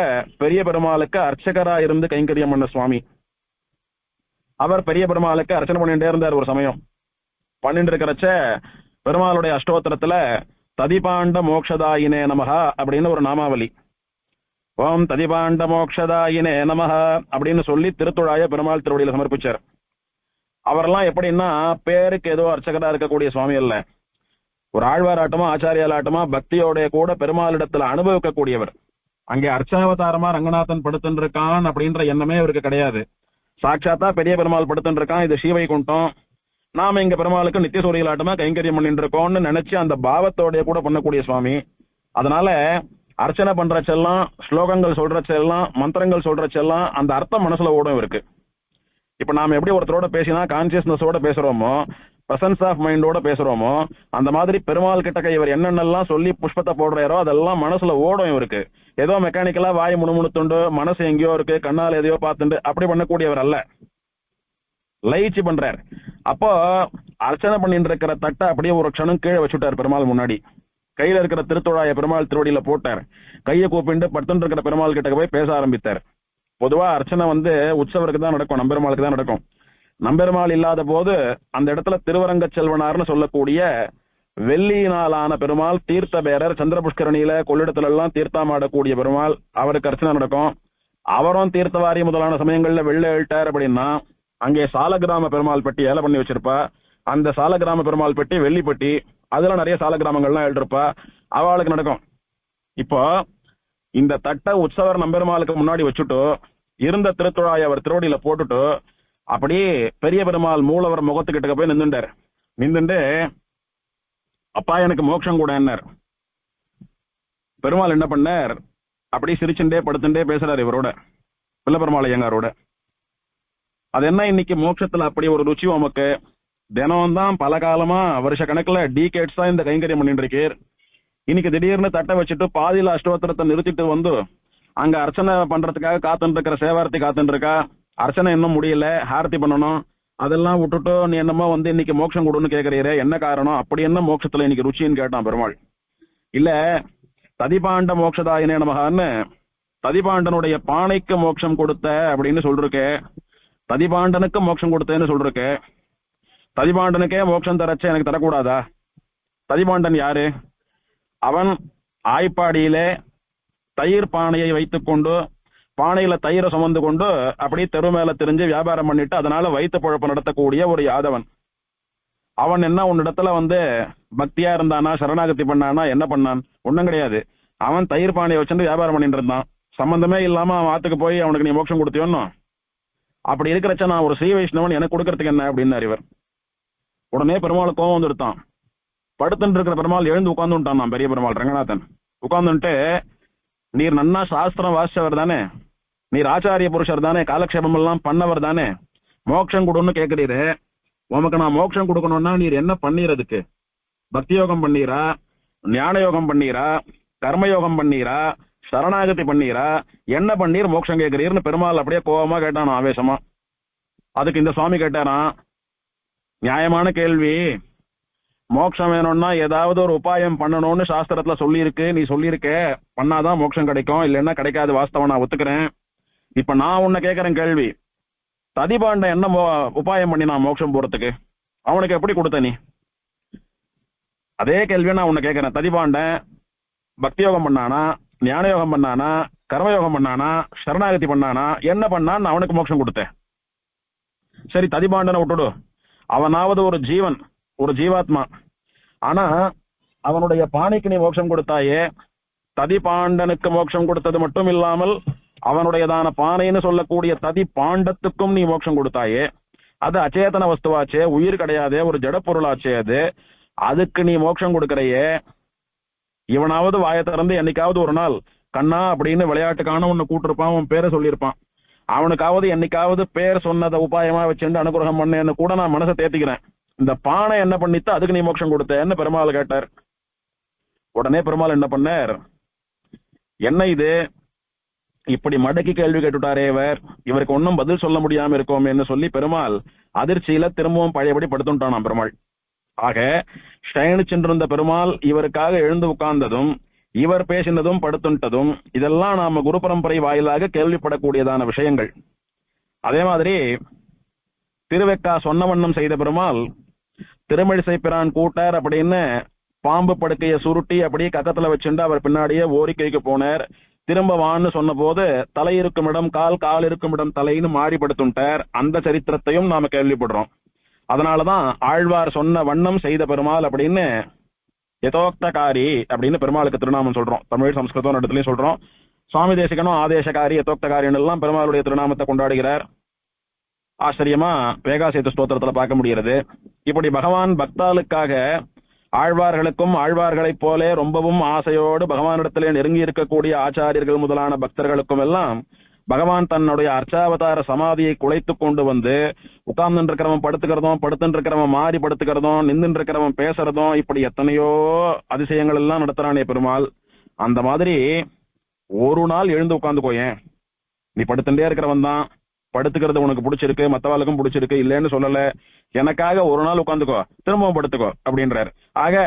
பெரிய பெருமாளுக்கு அர்ச்சகரா இருந்து கைங்கரியம் பண்ண சுவாமி. அவர் பெரிய பெருமாளுக்கு அர்ச்சனை பண்ணிட்டே இருந்தார். ஒரு சமயம் பண்ணிட்டு இருக்கிறச்ச பெருமாளுடைய அஷ்டோத்திரத்துல ததிபாண்ட மோக்ஷதாயினே நமஹா அப்படின்னு ஒரு நாமாவளி, ஓம் ததிபாண்ட மோக்ஷதாயினே நமஹா அப்படின்னு சொல்லி திருத்துழாய பெருமாள் திருவடியில சமர்ப்பிச்சார். அவரெல்லாம் எப்படின்னா பேருக்கு ஏதோ அர்ச்சகரா இருக்கக்கூடிய சுவாமி அல்ல, ஒரு ஆழ்வாராட்டமா ஆச்சாரியாலாட்டமா பக்தியோடைய கூட பெருமாளிடத்துல அனுபவிக்கக்கூடியவர். அங்கே அர்ச்சாவதாரமா ரங்கநாதன் படுத்துட்டு இருக்கான் அப்படின்ற எண்ணமே அவருக்கு கிடையாது. சாட்சாத்தா பெரிய பெருமாள் படுத்துட்டு இருக்கான், இது ஸ்ரீவைகுண்டம், நாம இங்க பெருமாளுக்கு நித்திய சூரியலாட்டமா கைங்கரியம் பண்ணிட்டு இருக்கோம்னு நினைச்சு அந்த பாவத்தோடைய கூட பண்ணக்கூடிய சுவாமி. அதனால அர்ச்சனை பண்றச்செல்லாம், ஸ்லோகங்கள் சொல்றச்செல்லாம், மந்திரங்கள் சொல்றச்செல்லாம் அந்த அர்த்தம் மனசுல ஓடும் இருக்கு. இப்ப நாம எப்படி ஒருத்தரோட பேசினா கான்சியஸ்னஸோட பேசுறோமோ, பிரசன்ஸ் ஆஃப் மைண்டோட பேசுறோமோ, அந்த மாதிரி பெருமாள் கிட்ட இவர் என்னென்னலாம் சொல்லி புஷ்பத்தை போடுறாரோ அதெல்லாம் மனசுல ஓடும் இவருக்கு. ஏதோ மெக்கானிக்கலா வாய் முணுமுணுத்துண்டு மனசு எங்கேயோ இருக்கு, கண்ணால் எதையோ பார்த்துண்டு அப்படி பண்ணக்கூடியவர் அல்ல, லயிச்சு பண்றார். அப்போ அர்ச்சனை பண்ணிட்டு இருக்கிற தட்டை அப்படியே ஒரு க்ஷணம் கீழே வச்சுட்டார் பெருமாள் முன்னாடி. கையில இருக்கிற திருத்தொழாய பெருமாள் திருவடியில போட்டார். கையை கூப்பிட்டு படுத்துட்டு இருக்கிற பெருமாள் கிட்ட போய் பேச ஆரம்பித்தார். பொதுவா அர்ச்சனை உற்சவருக்கு தான் நடக்கும், நம்பெருமாளுக்கு தான் நடக்கும். நம்பெருமாள் இல்லாத போது அந்த இடத்துல திருவரங்க செல்வனார்னு சொல்லக்கூடிய வெள்ளியினாலான பெருமாள், தீர்த்த பேரர், சந்திர புஷ்கரணியில கொள்ளிடத்துல எல்லாம் தீர்த்தமாடக்கூடிய பெருமாள், அவருக்கு அர்ச்சனை நடக்கும். அவரும் தீர்த்தவாரி முதலான சமயங்கள்ல வெள்ள எழுட்டார் அப்படின்னா அங்கே சாலகிராம பெருமாள் பெட்டி ஏல பண்ணி வச்சிருப்பா. அந்த சாலகிராம பெருமாள் பெட்டி வெள்ளிப்பட்டி, அதுல நிறைய சாலகிராமங்கள்லாம் எழுதிருப்பா, அவளுக்கு நடக்கும். இப்போ இந்த தட்டை உற்சவர் நம்பெருமாளுக்கு முன்னாடி வச்சுட்டு இருந்த திருத்துழாயை அவர் திருவடியில போட்டுட்டு அப்படியே பெரிய பெருமாள் மூலவர் முகத்துக்கிட்ட போய் நின்றுட்டார். நின்றுட்டு அப்பா எனக்கு மோட்சம் கூட என்னார். பெருமாள் என்ன பண்ணார், அப்படி சிரிச்சுட்டே படுத்துட்டே பேசுறாரு இவரோட, பிள்ளை பெருமாள் ஐயங்காரோட. அது என்ன இன்னைக்கு மோட்சத்துல அப்படி ஒரு ருச்சி உமக்கு, தினம் தான் பல காலமா வருஷ கணக்குல டீகேட்ஸ் தான் இந்த கைங்கரியம் பண்ணிட்டு இருக்கீர், இன்னைக்கு திடீர்னு தட்டை வச்சுட்டு பாதியில அஷ்டோத்திரத்தை நிறுத்திட்டு அங்க அர்ச்சனை பண்றதுக்காக காத்துட்டு இருக்கிற சேவார்த்தி காத்துட்டு இருக்கா, அர்ச்சனை இன்னும் முடியல, ஹாரதி பண்ணணும், அதெல்லாம் விட்டுட்டு நீ என்னமோ இன்னைக்கு மோட்சம் கொடுன்னு கேட்கறீரே, என்ன காரணம், அப்படி என்ன மோட்சத்துல இன்னைக்கு ருச்சின்னு கேட்டான் பெருமாள். இல்ல ததிபாண்ட மோட்சதாயினே நமகான்னு ததிபாண்டனுடைய பானைக்கு மோட்சம் கொடுத்த அப்படின்னு சொல்லிருக்கே, ததிபாண்டனுக்கு மோட்சம் கொடுத்தேன்னு சொல்லிருக்கே, ததிபாண்டனுக்கே மோட்சம் தரச்சே எனக்கு தரக்கூடாதா? ததிபாண்டன் யாரு? அவன் ஆய்ப்பாடியிலே தயிர் பானையை வைத்துக்கொண்டு பானையில தயிரை சுமந்து கொண்டு அப்படி தெரு மேல தெரிஞ்சு வியாபாரம் பண்ணிட்டு அதனால வயிற்று பழப்பு நடத்தக்கூடிய ஒரு யாதவன். அவன் என்ன உன்னிடத்துல பக்தியா இருந்தானா, சரணாகதி பண்ணானா, என்ன பண்ணான்? ஒண்ணும் கிடையாது. அவன் தயிர் பானையை வச்சுட்டு வியாபாரம் பண்ணிட்டு இருந்தான். சம்பந்தமே இல்லாம அவன் ஆத்துக்கு போய் அவனுக்கு நீ மோட்சம் கொடுத்தியோன்னு? அப்படி இருக்கிறச்ச நான் ஒரு ஸ்ரீ வைஷ்ணவன், எனக்கு கொடுக்கறதுக்கு என்ன அப்படின்னாரு இவர். உடனே பெருமாள் கோவம் வந்துடுத்தான். படுத்துட்டு இருக்கிற பெருமாள் எழுந்து உட்கார்ந்துட்டான். நான் பெரிய பெருமாள் ரங்கநாதன் உட்கார்ந்துட்டு, நீர் நன்னா சாஸ்திரம் வாசிச்சவர் தானே, நீர் ஆச்சாரிய புருஷர் தானே, காலக்ஷேபம் எல்லாம் பண்ணவர் தானே, மோட்சம் கொடுன்னு கேட்கிறீரு, உமக்கு நான் மோட்சம் கொடுக்கணும்னா நீர் என்ன பண்ணீரதுக்கு? பக்தி யோகம் பண்ணீரா, ஞான யோகம் பண்ணீரா, கர்மயோகம் பண்ணீரா, சரணாகதி பண்ணீரா, என்ன பண்ணீர் மோட்சம் கேட்கிறீர்னு பெருமாள் அப்படியே கோபமா கேட்டான் ஆவேசமா. அதுக்கு இந்த சுவாமி கேட்டாராம், நியாயமான கேள்வி, மோட்சம் வேணும்னா ஏதாவது ஒரு உபாயம் பண்ணணும்னு சாஸ்திரத்துல சொல்லியிருக்கு, நீ சொல்லியிருக்க, பண்ணாதான் மோட்சம் கிடைக்கும், இல்லைன்னா கிடைக்காது, வாஸ்தவம் நான் ஒத்துக்கிறேன். இப்ப நான் உன்னை கேட்கறேன் கேள்வி, ததிபாண்ட என்ன உபாயம் பண்ணி நான் மோட்சம் போறதுக்கு, அவனுக்கு எப்படி கொடுத்த நீ? அதே கேள்வியை நான் உன்னை கேட்கறேன், ததிபாண்டன் பக்தி யோகம் பண்ணானா, ஞான யோகம் பண்ணானா, கர்மயோகம் பண்ணானா, சரணாகதி பண்ணானா, என்ன பண்ணான்னு அவனுக்கு மோட்சம் கொடுத்தேன். சரி ததிபாண்டனை விட்டுடு, அவனாவது ஒரு ஜீவன், ஒரு ஜீவாத்மா, ஆனா அவனுடைய பானைக்கு நீ மோட்சம் கொடுத்தாயே, ததிபாண்டனுக்கு மோட்சம் கொடுத்தது மட்டும் இல்லாமல் அவனுடையதான பானைன்னு சொல்லக்கூடிய ததி பாண்டத்துக்கும் நீ மோட்சம் கொடுத்தாயே, அது அச்சேதன வஸ்துவாச்சே, உயிர் கிடையாதே, ஒரு ஜட பொருளாச்சே, அதுக்கு நீ மோட்சம் கொடுக்கறையே, இவனாவது வாயை திறந்து என்னைக்காவது ஒரு நாள் கண்ணா அப்படின்னு விளையாட்டுக்கான உன்னை கூட்டிருப்பான், உன் பேரை சொல்லியிருப்பான், அவனுக்காவது என்னைக்காவது பேர் சொன்னதை உபாயமா வச்சுட்டு அனுகிரகம் பண்ணேன்னு கூட நான் மனசை தேத்திக்கிறேன். இந்த பானை என்ன பண்ணித்து அதுக்கு நீ மோட்சம் கொடுத்தேன்னு பெருமாள் கேட்டார். உடனே பெருமாள் என்ன பண்ணார், என்ன இது இப்படி மடக்கி கேள்வி கேட்டுட்டாரே இவருக்கு ஒன்னும் பதில் சொல்ல முடியாம இருக்கோமேன்னு சொல்லி பெருமாள் அதிர்ச்சியில திரும்பவும் பழையபடி படுத்துட்டானாம் பெருமாள். ஆக சயனிச்சென்றிருந்த பெருமாள் இவருக்காக எழுந்து உட்கார்ந்ததும் இவர் பேசினதும் படுத்துட்டதும் இதெல்லாம் நாம குரு பரம்பரை வாயிலாக கேள்விப்படக்கூடியதான விஷயங்கள். அதே மாதிரி திருவெக்கா சொன்ன வண்ணம் செய்த பெருமாள் திருமழிசை பிரான் கூட்டார் அப்படின்னு பாம்பு படுக்கையை சுருட்டி அப்படியே கக்கத்துல வச்சுட்டு அவர் பின்னாடியே ஓரிக்கைக்கு போனார். திரும்ப வான்னு சொன்ன போது தலை இருக்கும் இடம் கால், கால் இருக்கும் இடம் தலைன்னு மாறிப்படுத்துட்டார். அந்த சரித்திரத்தையும் நாம கேள்விப்படுறோம். அதனாலதான் ஆழ்வார் சொன்ன வண்ணம் செய்த பெருமாள் அப்படின்னு யதோக்தகாரி அப்படின்னு பெருமாளுக்கு திருநாமம் சொல்றோம். தமிழ் சம்ஸ்கிருதம் இடத்துலயும் சொல்றோம். சுவாமி தேசிகனும் ஆதேசகாரி யதோக்தகாரின்னு எல்லாம் பெருமாளுடைய திருநாமத்தை கொண்டாடுகிறார். ஆச்சரியமா வேகாசேத்து ஸ்தோத்திரத்துல பார்க்க முடிகிறது. இப்படி பகவான் பக்தாளுக்காக ஆழ்வார்களுக்கும் ஆழ்வார்களைப் போல ரொம்பவும் ஆசையோடு பகவானிடத்திலே நெருங்கி இருக்கக்கூடிய ஆச்சாரியர்கள் முதலான பக்தர்களுக்கும் எல்லாம் பகவான் தன்னுடைய அர்ச்சாவதார சமாதியை குலைத்து கொண்டு வந்து உட்கார்ந்து இருக்கிறவன் படுத்துக்கிறதும், படுத்துட்டு இருக்கிறவன் மாறி படுத்துக்கிறதும், நின்று இருக்கிறவன் பேசுறதும், இப்படி எத்தனையோ அதிசயங்கள் எல்லாம் நடத்துறானே பெருமாள். அந்த மாதிரி ஒரு நாள் எழுந்து உட்கார்ந்துக்கோயேன். நீ படுத்துட்டே இருக்கிறவன் தான், படுத்துக்கிறது உனக்கு பிடிச்சிருக்கு, மற்றவாளுக்கும் பிடிச்சிருக்கு, இல்லைன்னு சொல்லல. எனக்காக ஒரு நாள் உட்காந்துக்கோ, திரும்பவும் படுத்துக்கோ அப்படின்றார். ஆக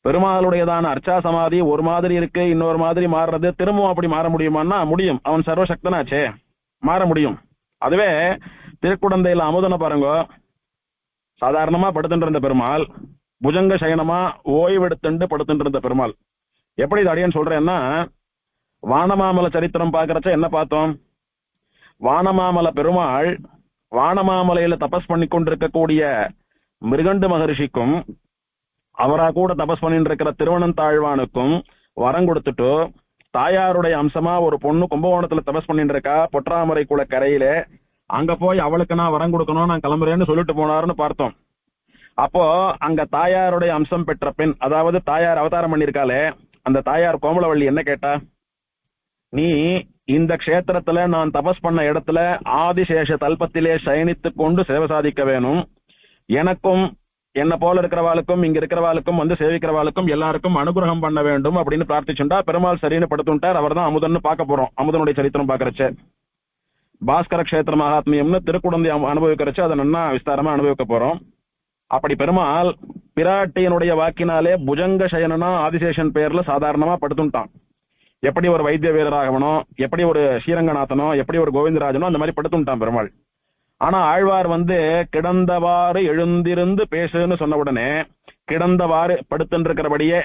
பெருமாளுடையதான அர்ச்சா சமாதி ஒரு மாதிரி இருக்கு, இன்னொரு மாதிரி மாறுறது. திரும்பவும் அப்படி மாற முடியுமான்னா முடியும். அவன் சர்வசக்தனாச்சே, மாற முடியும். அதுவே திருக்குடந்தையில அமுதனை பாருங்க, சாதாரணமா படுத்துட்டு இருந்த பெருமாள் புஜங்க சயனமா ஓய்வெடுத்துண்டு படுத்துட்டு இருந்த பெருமாள். எப்படி இது அடியன்னு சொல்றேன்னா, வானமாமல சரித்திரம் பாக்குறச்ச என்ன பார்த்தோம்? வானமாமல பெருமாள் வானமாமலையில தபஸ் பண்ணி கொண்டிருக்கக்கூடிய மிருகண்டு மகரிஷிக்கும் அவரா கூட தபஸ் பண்ணிட்டு இருக்கிற திருவனந்தாழ்வானுக்கும் வரம் கொடுத்துட்டு, தாயாருடைய அம்சமா ஒரு பொண்ணு கும்பகோணத்துல தபஸ் பண்ணிட்டு இருக்கா பொற்றாமரை குள கரையில, அங்க போய் அவளுக்கு நான் வரம் கொடுக்கணும், நான் கிளம்புறேன்னு சொல்லிட்டு போனாருன்னு பார்த்தோம். அப்போ அங்க தாயாருடைய அம்சம் பெற்ற பெண், அதாவது தாயார் அவதாரம் பண்ணிருக்காளே, அந்த தாயார் கோமலவள்ளி என்ன கேட்டா, நீ இந்த க்ஷேத்திரத்துல நான் தபஸ் பண்ண இடத்துல ஆதிசேஷ தல்பத்திலே சயனித்து கொண்டு சேவை சாதிக்க வேணும். எனக்கும் என்ன போல இருக்கிறவாளுக்கும் இங்க இருக்கிறவாளுக்கும் வந்து சேவிக்கிறவாளுக்கும் எல்லாருக்கும் அனுகிரகம் பண்ண வேண்டும் அப்படின்னு பிரார்த்திச்சுட்டா பெருமாள் சரின்னு படுத்துட்டார். அவர் தான் அமுதன்னு பார்க்க போறோம். அமுதனுடைய சரித்திரம் பாக்குறச்ச பாஸ்கர கஷேத்திர மகாத்மியம்னு திருக்குடந்தை அனுபவிக்கிறச்சு அதை நன்னா விஸ்தாரமா அனுபவிக்க போறோம். அப்படி பெருமாள் பிராட்டியனுடைய வாக்கினாலே புஜங்க சயனனா ஆதிசேஷன் பேர்ல சாதாரணமா படுத்துட்டான். எப்படி ஒரு வைத்திய வீரராகவனோ, எப்படி ஒரு ஸ்ரீரங்கநாதனோ, எப்படி ஒரு கோவிந்தராஜனோ அந்த மாதிரி படுத்துட்டான் பெருமாள். ஆனா ஆழ்வார் வந்து கிடந்தவாறு எழுந்திருந்து பேசுன்னு சொன்ன உடனே கிடந்தவாறு படுத்துட்டு இருக்கிறபடியே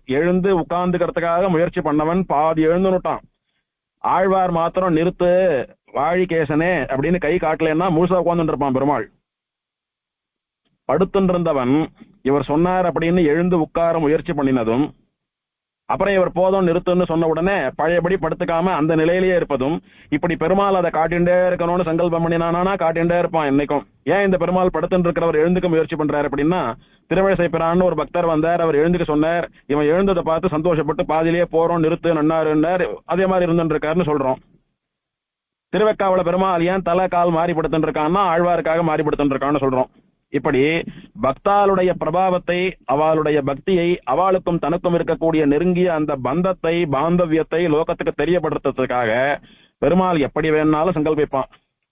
எழுந்து உட்கார்ந்துக்கிறதுக்காக முயற்சி பண்ணவன் பாதி எழுந்துட்டான். ஆழ்வார் மாத்திரம் நிறுத்து வாழிகேசனே அப்படின்னு கை காட்டலன்னா முழுசா உட்கார்ந்துட்டு இருப்பான் பெருமாள். படுத்துட்டு இருந்தவன் இவர் சொன்னார் அப்படின்னு எழுந்து உட்கார முயற்சி பண்ணினதும், அப்புறம் இவர் போதும் நிறுத்துன்னு சொன்ன உடனே பழையபடி படுத்துக்காம அந்த நிலையிலேயே இருப்பதும், இப்படி பெருமாள் அதை காட்டிண்டே இருக்கணும்னு சங்கல்பம் பண்ணினானா காட்டிண்டே இருப்பான் என்னைக்கும். ஏன் இந்த பெருமாள் படுத்துட்டு இருக்கிறவர் எழுந்துக்க முயற்சி பண்றாரு அப்படின்னா, திருவழிசை பிரான்னு ஒரு பக்தர் வந்தார், அவர் எழுந்துக்க சொன்னார், இவன் எழுந்ததை பார்த்து சந்தோஷப்பட்டு பாதிலேயே போறோம் நிறுத்து நன்னாருன்னார், அதே மாதிரி இருந்துட்டு இருக்காருன்னு சொல்றோம். திருவெக்காவள பெருமாள் ஏன் தலை கால் மாறி படுத்துட்டு இருக்கான்னா ஆழ்வாருக்காக மாறி படுத்துட்டு இருக்கான்னு சொல்றோம். இப்படி பக்தாளுடைய பிரபாவத்தை, அவளுடைய பக்தியை, அவளுக்கும் தனக்கும் இருக்கக்கூடிய நெருங்கிய அந்த பந்தத்தை, பாந்தவியத்தை லோகத்துக்கு தெரியப்படுத்துறதுக்காக பெருமாள் எப்படி வேணாலும் சங்கல்பிப்பான்.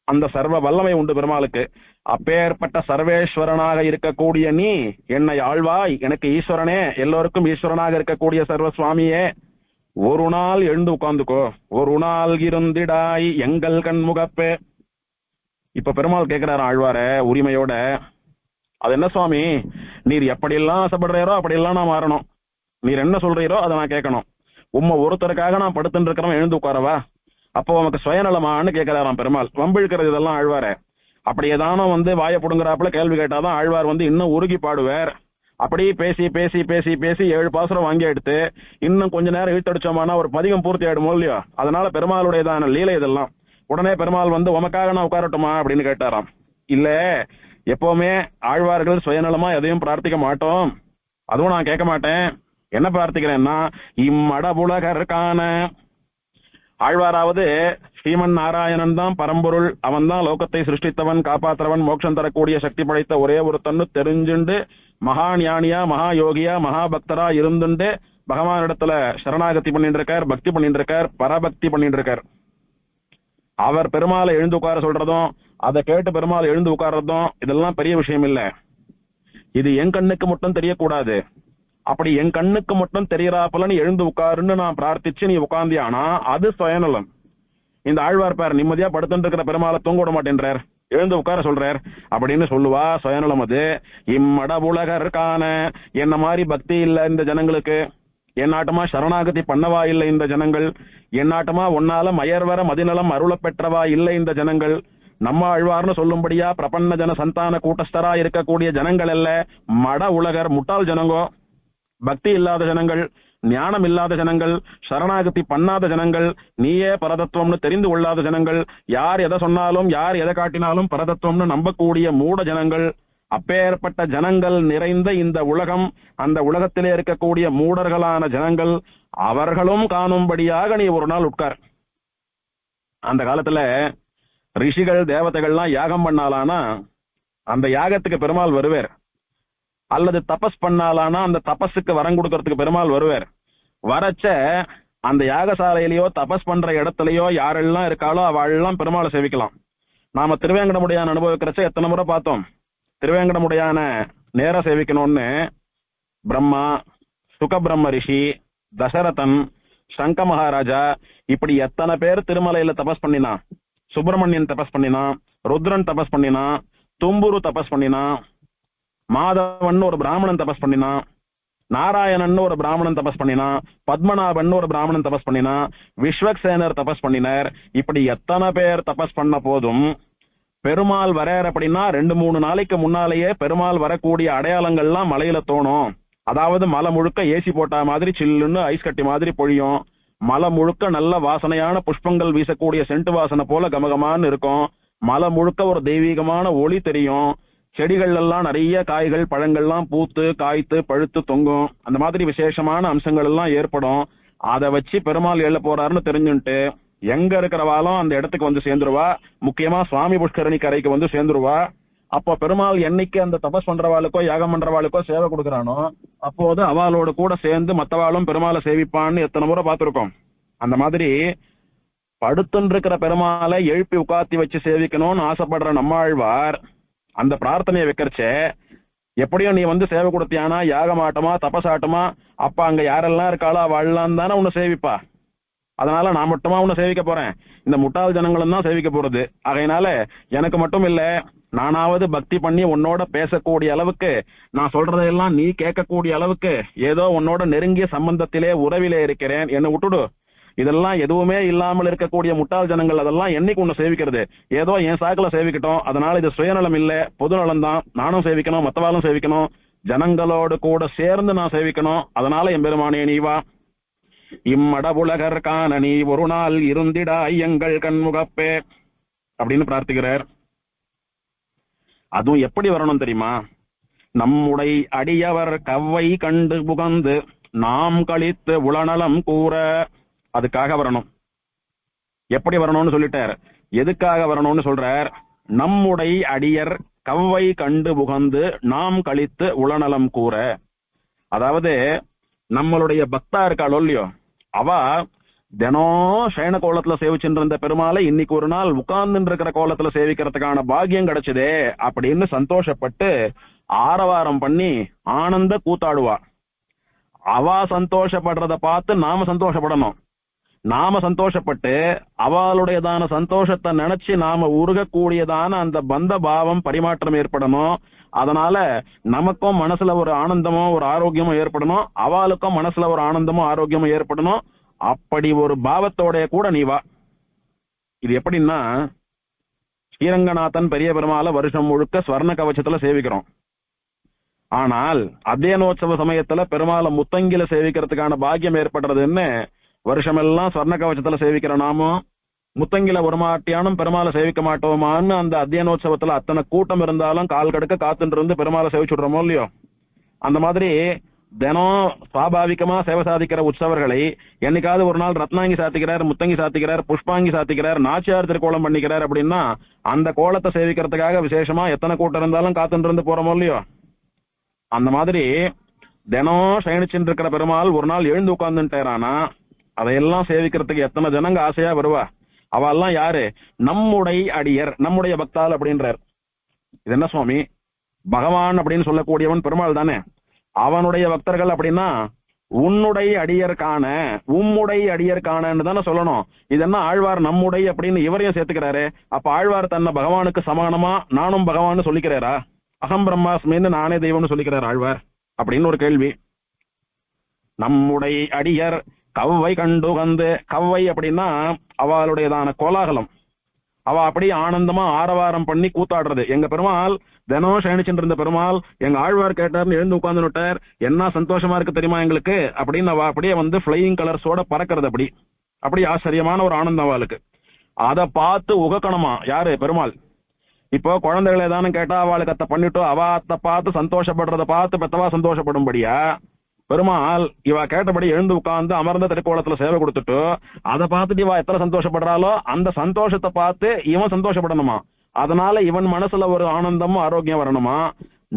அந்த சர்வ வல்லமை உண்டு பெருமாளுக்கு. அப்பேற்பட்ட சர்வேஸ்வரனாக இருக்கக்கூடிய நீ என்னை ஆழ்வாய், எனக்கு ஈஸ்வரனே, எல்லோருக்கும் ஈஸ்வரனாக இருக்கக்கூடிய சர்வ சுவாமியே, ஒரு நாள் எழுந்து உட்கார்ந்துக்கோ, ஒரு நாள் இருந்திடாய் எங்கள் கண்முகப்பே. இப்ப பெருமாள் கேட்கிறாரு ஆழ்வார உரிமையோட, அது என்ன சுவாமி, நீர் எப்படியெல்லாம் ஆசைப்படுறீரோ அப்படியெல்லாம் நான் மாறணும், நீர் என்ன சொல்றீரோ அதை நான் கேட்கணும். உம்மை ஒருத்தருக்காக நான் படுத்துட்டு இருக்கிறவன் எழுந்து உட்காரவா? அப்போ உனக்கு சுயநலமான்னு கேட்கிறாராம் பெருமாள். வம்பிழுக்கிறது இதெல்லாம் ஆழ்வார. அப்படி ஏதானும் வந்து வாயை புடுங்குறாப்புல கேள்வி கேட்டாதான் ஆழ்வார் வந்து இன்னும் உருகி பாடுவார். அப்படி பேசி பேசி பேசி பேசி 7 பாசுரம் வாங்கி எடுத்து இன்னும் கொஞ்ச நேரம் இழுத்தடிச்சோமானா ஒரு பதிகம் பூர்த்தி ஆயிடுமோ இல்லையோ. அதனால பெருமாளுடையதான லீலை இதெல்லாம். உடனே பெருமாள் வந்து உமக்காக நான் உட்காரட்டுமா அப்படின்னு கேட்டாராம். இல்ல, எப்பவுமே ஆழ்வார்கள் சுயநலமா எதையும் பிரார்த்திக்க மாட்டோம், அதுவும் நான் கேட்க மாட்டேன். என்ன பிரார்த்திக்கிறேன்னா, இம்மடபுலகற்கான ஆழ்வாராவது ஸ்ரீமன் நாராயணன் தான் பரம்பொருள், அவன் தான் லோகத்தை சிருஷ்டித்தவன், காப்பாற்றவன், மோட்சம் தரக்கூடிய சக்தி படைத்த ஒரே ஒரு தன்னு தெரிஞ்சுண்டு மகா ஞானியா, மகா யோகியா, மகாபக்தரா இருந்துண்டு பகவானிடத்துல சரணாகதி பண்ணிட்டு இருக்கார், பக்தி பண்ணிட்டு இருக்கார், பரபக்தி பண்ணிட்டு இருக்கார். அவர் பெருமாளை எழுந்து உட்கார சொல்றதும், அதை கேட்டு பெருமாள் எழுந்து உட்கார்றதும் இதெல்லாம் பெரிய விஷயம் இல்ல. இது என் கண்ணுக்கு மட்டும் தெரியக்கூடாது. அப்படி என் கண்ணுக்கு மட்டும் தெரியறாப்புல நீ எழுந்து உட்காருன்னு நான் பிரார்த்திச்சு நீ உட்கார்ந்தியானா அது சுயநலம். இந்த ஆழ்வார் பேர் நிம்மதியா படுத்துட்டு இருக்கிற பெருமாளை தூங்க விட மாட்டேன்றார், எழுந்து உட்கார சொல்றார் அப்படின்னு சொல்லுவா, சுயநலம் அது. இம்மடபுலகற்கான என்ன மாதிரி பக்தி இல்ல இந்த ஜனங்களுக்கு, என்னாட்டமா சரணாகதி பண்ணவா இல்லை இந்த ஜனங்கள், என்னாட்டமா ஒன்னால மயர்வர மதிநலம் அருள பெற்றவா இல்லை இந்த ஜனங்கள், நம்ம ஆழ்வார்னு சொல்லும்படியா பிரபன்ன ஜன சந்தான கூட்டஸ்தரா இருக்கக்கூடிய ஜனங்கள் அல்ல, மட உலகர் முட்டாள் ஜனங்கோ, பக்தி இல்லாத ஜனங்கள், ஞானம் இல்லாத ஜனங்கள், சரணாகதி பண்ணாத ஜனங்கள், நீயே பரதத்துவம்னு தெரிந்து கொள்ளாத ஜனங்கள், யார் எதை சொன்னாலும் யார் எதை காட்டினாலும் பரதத்துவம்னு நம்பக்கூடிய மூட ஜனங்கள், அப்பேற்பட்ட ஜனங்கள் நிறைந்த இந்த உலகம், அந்த உலகத்திலே இருக்கக்கூடிய மூடர்களான ஜனங்கள் அவர்களும் காணும்படியாக நீ ஒரு நாள் உட்கார். அந்த காலத்துல ரிஷிகள் தேவதைகள்லாம் யாகம் பண்ணாலானா அந்த யாகத்துக்கு பெருமாள் வருவார், அல்லது தபஸ் பண்ணாலானா அந்த தபஸுக்கு வரம் கொடுக்கறதுக்கு பெருமாள் வருவார். வரச்ச அந்த யாகசாலையிலயோ தபஸ் பண்ற இடத்துலயோ யாரெல்லாம் இருக்காளோ அவள்லாம் பெருமாளை சேவிக்கலாம். நாம திருவேங்கடமுடியான அனுபவிக்கிறச்ச எத்தனை முறை பார்த்தோம், திருவேங்கடமுடியான நேர சேவிக்கணும்னு பிரம்மா, சுகபிரம்ம ரிஷி, தசரதன், சங்க மகாராஜா, இப்படி எத்தனை பேர் திருமலையில தபஸ் பண்ணினா. சுப்பிரமணியன் தபஸ் பண்ணினா, ருத்ரன் தபஸ் பண்ணினா, தும்புரு தபஸ் பண்ணினா, மாதவன் ஒரு பிராமணன் தபஸ் பண்ணினா, நாராயணன் ஒரு பிராமணன் தபஸ் பண்ணினா, பத்மநாபன் ஒரு பிராமணன் தபஸ் பண்ணினா, விஸ்வக்சேனர் தபஸ் பண்ணினர். இப்படி எத்தனை பேர் தபஸ் பண்ண போதும் பெருமாள் வரார் அப்படின்னா 2-3 நாளைக்கு முன்னாலேயே பெருமாள் வரக்கூடிய அடையாளங்கள்லாம் மலையில தோணும். அதாவது மலை முழுக்க ஏசி போட்டா மாதிரி சில்லுன்னு ஐஸ் கட்டி மாதிரி பொழியும். மலை முழுக்க நல்ல வாசனையான புஷ்பங்கள் வீசக்கூடிய சென்ட் வாசனை போல கமகமான்னு இருக்கும். மலை முழுக்க ஒரு தெய்வீகமான ஒளி தெரியும். செடிகள் எல்லாம் நிறைய காய்கள் பழங்கள்லாம் பூத்து காய்த்து பழுத்து தொங்கும். அந்த மாதிரி விசேஷமான அம்சங்கள் எல்லாம் ஏற்படும். அதை வச்சு பெருமாள் எழ போறாருன்னு தெரிஞ்சுட்டு எங்க இருக்கிறவாலும் அந்த இடத்துக்கு வந்து சேர்ந்துருவா. முக்கியமா சுவாமி புஷ்கரணி கரைக்கு வந்து சேர்ந்துருவா. அப்போ பெருமாள் என்னைக்கு அந்த தபஸ் பண்றவாளுக்கோ யாகம் பண்றவாளுக்கோ சேவை கொடுக்குறானோ அப்போது அவளோட கூட சேர்ந்து மத்தவாளும் பெருமாளை சேவிப்பான்னு எத்தனை முறை பார்த்திருக்கோம். அந்த மாதிரி படுத்துன்னு இருக்கிற பெருமாளை எழுப்பி உட்காத்தி வச்சு சேவிக்கணும்னு ஆசைப்படுற நம்மாழ்வார் அந்த பிரார்த்தனையை வைக்கிறச்சே, எப்படியும் நீ வந்து சேவை கொடுத்தியானா யாகமாட்டமா தபசாட்டமா, அப்ப அங்க யாரெல்லாம் இருக்காளோ அவள்லாம் தானே உன்னை சேவிப்பா. அதனால நான் மட்டுமா உன்னை சேவிக்க போறேன், இந்த முட்டாள் ஜனங்களும் தான் சேவிக்க போறது. ஆகையினால எனக்கு மட்டும் இல்ல, நானாவது பக்தி பண்ணி உன்னோட பேசக்கூடிய அளவுக்கு, நான் சொல்றதையெல்லாம் நீ கேட்கக்கூடிய அளவுக்கு ஏதோ உன்னோட நெருங்கிய சம்பந்தத்திலே உறவிலே இருக்கிறேன், என்னை விட்டுடு. இதெல்லாம் எதுவுமே இல்லாமல் இருக்கக்கூடிய முட்டாள் ஜனங்கள் அதெல்லாம் என்னைக்கு உன்னை சேவிக்கிறது, ஏதோ என் சாக்குல சேவிக்கட்டும். அதனால இது சுயநலம் இல்ல, பொதுநலம் தான். நானும் சேவிக்கணும், மத்தவாளும் சேவிக்கணும், ஜனங்களோடு கூட சேர்ந்து நான் சேவிக்கணும். அதனால என் பெருமானே நீ வா, இம்மடபுலகர் காண நீ ஒரு நாள் இருந்திடா எங்கள் கண்முகப்பே அப்படின்னு பிரார்த்திக்கிறார். அதுவும் எப்படி வரணும் தெரியுமா? நம்முடை அடியவர் கவ்வை கண்டு புகந்து நாம் கழித்து உளநலம் கூற, அதுக்காக வரணும். எப்படி வரணும்னு சொல்லிட்டார், எதுக்காக வரணும்னு சொல்றார். நம்முடை அடியர் கவ்வை கண்டு புகந்து நாம் கழித்து உளநலம் கூற. அதாவது நம்மளுடைய பக்தா இருக்காளோ இல்லையோ, அவ தினம் சயன கோலத்துல சேவிச்சுட்டு இருந்த பெருமாளை இன்னைக்கு ஒரு நாள் உட்கார்ந்து இருக்கிற கோலத்துல சேவிக்கிறதுக்கான பாக்கியம் கிடைச்சதே அப்படின்னு சந்தோஷப்பட்டு ஆரவாரம் பண்ணி ஆனந்த கூத்தாடுவா. அவ சந்தோஷப்படுறத பார்த்து நாம சந்தோஷப்படணும். நாம சந்தோஷப்பட்டு அவளுடையதான சந்தோஷத்தை நினைச்சு நாம உருகக்கூடியதான அந்த பந்த பாவம் பரிமாற்றம் ஏற்படணும். அதனால நமக்கும் மனசுல ஒரு ஆனந்தமும் ஒரு ஆரோக்கியமும் ஏற்படணும், அவளுக்கும் மனசுல ஒரு ஆனந்தமும் ஆரோக்கியமும் ஏற்படணும். அப்படி ஒரு பாவத்தோட கூட நீ வா. இது எப்படின்னா, ஸ்ரீரங்கநாதன் பெரிய பெருமாளை வருஷம் முழுக்க ஸ்வர்ண கவச்சத்துல சேவிக்கிறோம். ஆனால் அத்தியனோற்சவ சமயத்துல பெருமாளை முத்தங்கில சேவிக்கிறதுக்கான பாக்கியம் ஏற்படுறதுன்னு வருஷமெல்லாம் ஸ்வர்ண கவச்சத்துல சேவிக்கிற நாமும் முத்தங்கில ஒரு மாட்டியானும் பெருமாளை சேவிக்க மாட்டோமான்னு அந்த அத்தியனோற்சவத்துல அத்தனை கூட்டம் இருந்தாலும் கால் கடுக்க காத்துட்டு இருந்து பெருமாளை சேவிச்சுடுறோமோ இல்லையோ, அந்த மாதிரி தினம் சுவாபாவிகமா சேவை சாதிக்கிற உற்சவர்களை என்னைக்காவது ஒரு நாள் ரத்னாங்கி சாத்திக்கிறார், முத்தங்கி சாத்திக்கிறார், புஷ்பாங்கி சாத்திக்கிறார், நாச்சியார் திருக்கோலம் பண்ணிக்கிறார் அப்படின்னா அந்த கோலத்தை சேவிக்கிறதுக்காக விசேஷமா எத்தனை கூட்டம் இருந்தாலும் காத்துட்டு இருந்து போறோமோ இல்லையோ, அந்த மாதிரி தினம் சயனிச்சுட்டு இருக்கிற பெருமாள் ஒரு நாள் எழுந்து உட்கார்ந்துட்டாரானா அதையெல்லாம் சேவிக்கிறதுக்கு எத்தனை ஜனங்க ஆசையா வருவா. அவெல்லாம் யாரு? நம்முடைய அடியர், நம்முடைய பக்தால் அப்படின்றார். இது என்ன சுவாமி, பகவான் அப்படின்னு சொல்லக்கூடியவன் பெருமாள் தானே, அவனுடைய பக்தர்கள் அப்படின்னா உன்னுடைய அடியர்கான உம்முடைய அடியர்கானன்னு தானே சொல்லணும். இது என்ன ஆழ்வார் நம்முடைய அப்படின்னு இவரையும் சேர்த்துக்கிறாரு. அப்ப ஆழ்வார் தன்னை பகவானுக்கு சமானமா நானும் பகவான்னு சொல்லிக்கிறாரா? அகம் பிரம்மாஸ்மின்னு நானே தெய்வம்னு சொல்லிக்கிறார் ஆழ்வார் அப்படின்னு ஒரு கேள்வி. நம்முடைய அடியர் கவ்வை கண்டு வந்து, கவ்வை அப்படின்னா அவளுடையதான கோலாகலம், அவ அப்படியே ஆனந்தமா ஆரவாரம் பண்ணி கூத்தாடுறது. எங்க பெருமாள் தினம் சயனிச்சுட்டு இருந்த பெருமாள் எங்க ஆழ்வார் கேட்டார்னு எழுந்து உட்கார்ந்து விட்டார், என்ன சந்தோஷமா இருக்கு தெரியுமா எங்களுக்கு அப்படின்னு அவ அப்படியே வந்து ஃபிளையிங் கலர்ஸோட பறக்கிறது. அப்படி ஆச்சரியமான ஒரு ஆனந்தம் அவளுக்கு. அதை பார்த்து உகக்கணுமா யாரு? பெருமாள். இப்போ குழந்தைகளை ஏதானு கேட்டா அவளுக்கு அத்தை பண்ணிட்டோம், அவ அத்தை பார்த்து சந்தோஷப்படுறத பார்த்து பெத்தவா சந்தோஷப்படும்படியா பெருமாள் இவ கேட்டபடி எழுந்து உட்கார்ந்து அமர்ந்த திருக்கோலத்துல சேவை கொடுத்துட்டு அதை பார்த்துட்டு இவ எத்தனை சந்தோஷப்படுறாளோ அந்த சந்தோஷத்தை பார்த்து இவன் சந்தோஷப்படணுமா. அதனால இவன் மனசுல ஒரு ஆனந்தமும் ஆரோக்கியம் வரணுமா.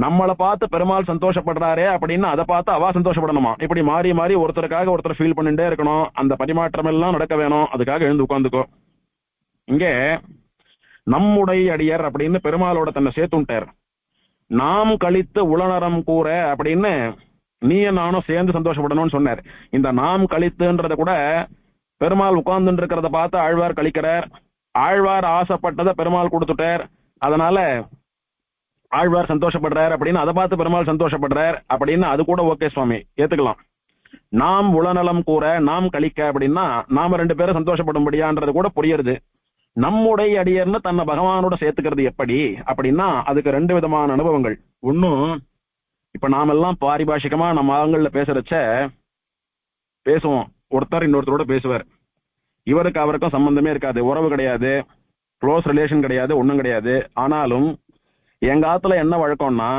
நம்மளை பார்த்து பெருமாள் சந்தோஷப்படுறாரே அப்படின்னு அதை பார்த்து அவ சந்தோஷப்படணுமா. இப்படி மாறி மாறி ஒருத்தருக்காக ஒருத்தர் ஃபீல் பண்ணிட்டே இருக்கணும். அந்த பரிமாற்றம் எல்லாம் நடக்க வேணும். அதுக்காக எழுந்து உட்கார்ந்துக்கோ. இங்கே நம்முடைய அடியர் அப்படின்னு பெருமாளோட தன்னை சேர்த்துட்டார். நாம் கழித்து உளநரம் கூற அப்படின்னு நீயும் நானும் சேர்ந்து சந்தோஷப்படணும்னு சொன்னார். இந்த நாம் கழித்துன்றத கூட பெருமாள் உட்கார்ந்து இருக்கிறத பார்த்து ஆழ்வார் கழிக்கிறார். ஆழ்வார் ஆசைப்பட்டதை பெருமாள் கொடுத்துட்டார், அதனால ஆழ்வார் சந்தோஷப்படுறார் அப்படின்னு அதை பார்த்து பெருமாள் சந்தோஷப்படுறார் அப்படின்னு அது கூட ஓகே சுவாமி, ஏத்துக்கலாம். நாம் உளநலம் கூற நாம் கழிக்க அப்படின்னா நாம ரெண்டு பேரும் சந்தோஷப்படும்படியான்றது கூட புரியுறது. நம்முடைய அடியர்னு தன்னை பகவானோட சேர்த்துக்கிறது எப்படி அப்படின்னா அதுக்கு ரெண்டு விதமான அனுபவங்கள். ஒன்னும் இப்ப நாமெல்லாம் பாரிபாஷிகமா நம்ம ஆண்கள்ல பேசுவோம், ஒருத்தர் இன்னொருத்தரோட பேசுவார். இவருக்கு அவருக்கும் சம்பந்தமே இருக்காது, உறவு கிடையாது, க்ளோஸ் ரிலேஷன் கிடையாது, ஒன்றும் கிடையாது. ஆனாலும் எங்க ஆத்துல என்ன வழக்கம்னா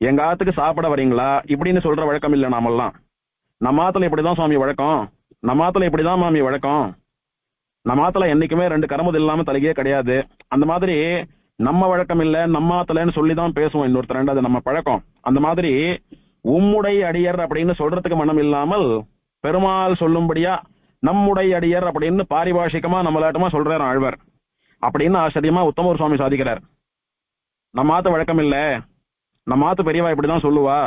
எங்க ஆத்துக்கு சாப்பிட வரீங்களா இப்படின்னு சொல்ற வழக்கம் இல்லை. நாமெல்லாம் நம்ம ஆத்துல இப்படிதான் சுவாமி வழக்கம், நம்ம ஆத்துல இப்படிதான் மாமி வழக்கம், நம்ம ஆத்துல என்னைக்குமே ரெண்டு கரமுது இல்லாம தலையே கிடையாது. அந்த மாதிரி நம்ம வழக்கம் இல்லை, நம்ம ஆத்துலன்னு சொல்லிதான் பேசுவோம் இன்னொருத்தர் ரெண்டு, அது நம்ம பழக்கம். அந்த மாதிரி உம்முடைய அடியர் அப்படின்னு சொல்றதுக்கு மனம் இல்லாமல் பெருமாள் சொல்லும்படியா நம்முடைய அடியர் அப்படின்னு பாரிபாஷிகமா நம்மளாட்டமா சொல்றாரு ஆழ்வார் அப்படின்னு ஆச்சரியமா உத்தமர் சுவாமி சாதிக்கிறார். நம்ம ஆத்து வழக்கம் இல்ல, நம்ம ஆத்து பெரியவா இப்படிதான் சொல்லுவா,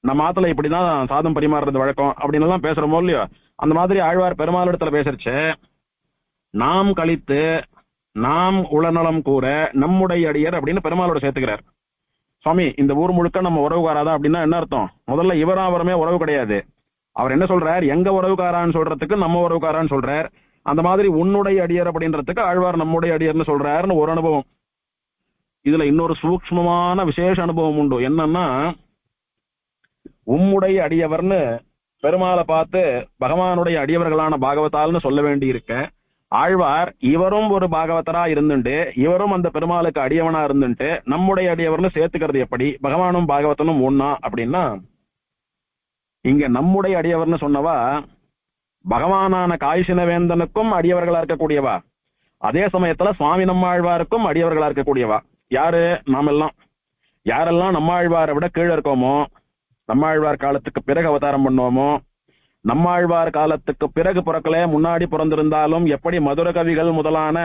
நம்ம ஆத்துல இப்படிதான் சாதம் பரிமாறுறது வழக்கம் அப்படின்னு எல்லாம் பேசுறோமோ இல்லையோ, அந்த மாதிரி ஆழ்வார் பெருமாள் இடத்துல பேசுறச்சு நாம் கழித்து நாம் உளநலம் கூற நம்முடைய அடியர் அப்படின்னு பெருமாளோட சேர்த்துக்கிறார். சுவாமி இந்த ஊர் முழுக்க நம்ம உறவுகாராதான் அப்படின்னா என்ன அர்த்தம்? முதல்ல இவராவரமே உறவு கிடையாது. அவர் என்ன சொல்றார்? எங்க உறவுக்காரான்னு சொல்றதுக்கு நம்ம உறவுக்காரான்னு சொல்றார். அந்த மாதிரி உன்னுடைய அடியர் அப்படின்றதுக்கு ஆழ்வார் நம்முடைய அடியர்னு சொல்றாருன்னு ஒரு அனுபவம். இதுல இன்னொரு சூக்ஷ்மமான விசேஷ அனுபவம் உண்டு. என்னன்னா உம்முடைய அடியவர்னு பெருமாளை பார்த்து பகவானுடைய அடியவர்களான பாகவதால்னு சொல்ல வேண்டி இருக்க, ஆழ்வார் இவரும் ஒரு பாகவதரா இருந்துட்டு இவரும் அந்த பெருமாளுக்கு அடியவனா இருந்துட்டு நம்முடைய அடியவர்னு சேர்த்துக்கிறது எப்படி? பகவானும் பாகவதனும் ஒன்னா அப்படின்னா இங்க நம்முடைய அடியவர்னு சொன்னவா பகவானான காய்ச்சினவேந்தனுக்கும் அடியவர்களா இருக்கக்கூடியவா, அதே சமயத்துல சுவாமி நம்மாழ்வாருக்கும் அடியவர்களா இருக்கக்கூடியவா. யாரு? நாமெல்லாம். யாரெல்லாம் நம்மாழ்வாரை விட கீழே இருக்கோமோ, நம்மாழ்வார் காலத்துக்கு பிறகு அவதாரம் பண்ணுவோமோ, நம்மாழ்வார் காலத்துக்கு பிறகு பிறக்கல முன்னாடி பிறந்திருந்தாலும் எப்படி மதுர கவிகள் முதலான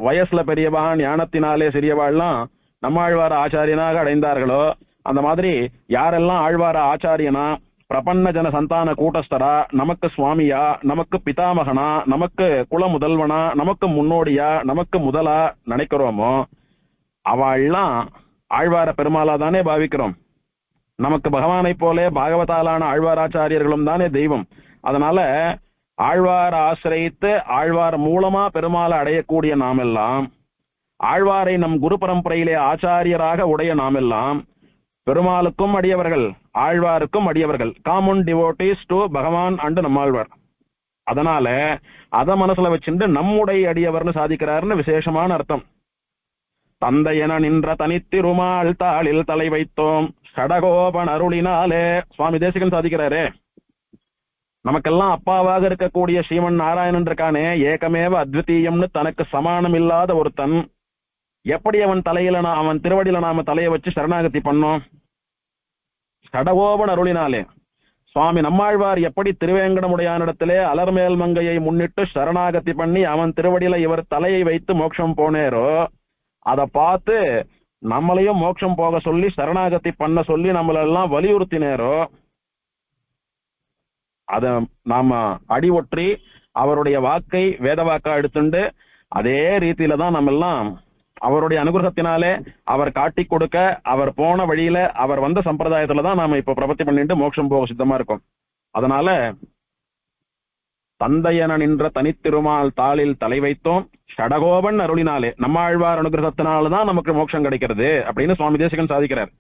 வயசுல பெரியவா ஞானத்தினாலே சிறியவாள்லாம் நம்மாழ்வார ஆச்சாரியனாக அடைந்தார்களோ, அந்த மாதிரி யாரெல்லாம் ஆழ்வார ஆச்சாரியனா பிரபன்ன ஜன சந்தான கூட்டஸ்தரா, நமக்கு சுவாமியா, நமக்கு பிதாமகனா, நமக்கு குல முதல்வனா, நமக்கு முன்னோடியா, நமக்கு முதலா நினைக்கிறோமோ அவள்லாம் ஆழ்வார பெருமாளா தானே பாவிக்கிறோம். நமக்கு பகவானை போலே பாகவதாலான ஆழ்வாராச்சாரியர்களும் தானே தெய்வம். அதனால ஆழ்வார் ஆசிரியத்து ஆழ்வார் மூலமா பெருமாளை அடையக்கூடிய நாமெல்லாம், ஆழ்வாரை நம் குரு பரம்பரையிலே ஆச்சாரியராக உடைய நாமெல்லாம் பெருமாளுக்கும் அடியவர்கள், ஆழ்வாருக்கும் அடியவர்கள், காமன் டிவோட்டிஸ் டு பகவான் அண்டு நம்மாழ்வார். அதனால அத மனசுல வச்சுட்டு நம்முடைய அடியவர்னு சாதிக்கிறாருன்னு விசேஷமான அர்த்தம். தந்தையென நின்ற தனித்திருமாள் தாளில் தலை வைத்தோம் சடகோபன் அருளினாலே சுவாமி தேசிகன் சாதிக்கிறாரே. நமக்கெல்லாம் அப்பாவாக இருக்கக்கூடிய ஸ்ரீமன் நாராயணன் இருக்கானே, ஏகமேவ அத்விதீயம்னு தனக்கு சமானம் இல்லாத ஒருத்தன், எப்படி அவன் தலையில அவன் திருவடியில நாம தலையை வச்சு சரணாகதி பண்ணோம்? சடகோபன் அருளினாலே. சுவாமி நம்மாழ்வார் எப்படி திருவேங்கடமுடையானிடத்திலே அலர்மேல் மங்கையை முன்னிட்டு சரணாகதி பண்ணி அவன் திருவடியில இவர் தலையை வைத்து மோட்சம் போனேரோ, அதை பார்த்து நம்மளையும் மோட்சம் போக சொல்லி சரணாகதி பண்ண சொல்லி நம்மளெல்லாம் வலியுறுத்தினேரோ, அத நாம அடி ஒற்றி அவருடைய வாக்கை வேத வாக்கா எடுத்துண்டு அதே ரீதியில தான் நம்ம எல்லாம் அவருடைய அனுகிரகத்தினாலே அவர் காட்டி கொடுக்க அவர் போன வழியில அவர் வந்த சம்பிரதாயத்துல தான் நாம இப்ப பிரபத்தி பண்ணிட்டு மோட்சம் போக சித்தமா இருக்கோம். அதனால சந்தையன நின்ற தனித்திருமால் தாளில் தலை வைத்தோம் ஷடகோபன் அருளினாலே, நம்மாழ்வார் அனுகிரகத்தினால்தான் நமக்கு மோட்சம் கிடைக்கிறது அப்படின்னு சுவாமி தேசிகன் சாதிக்கிறார்.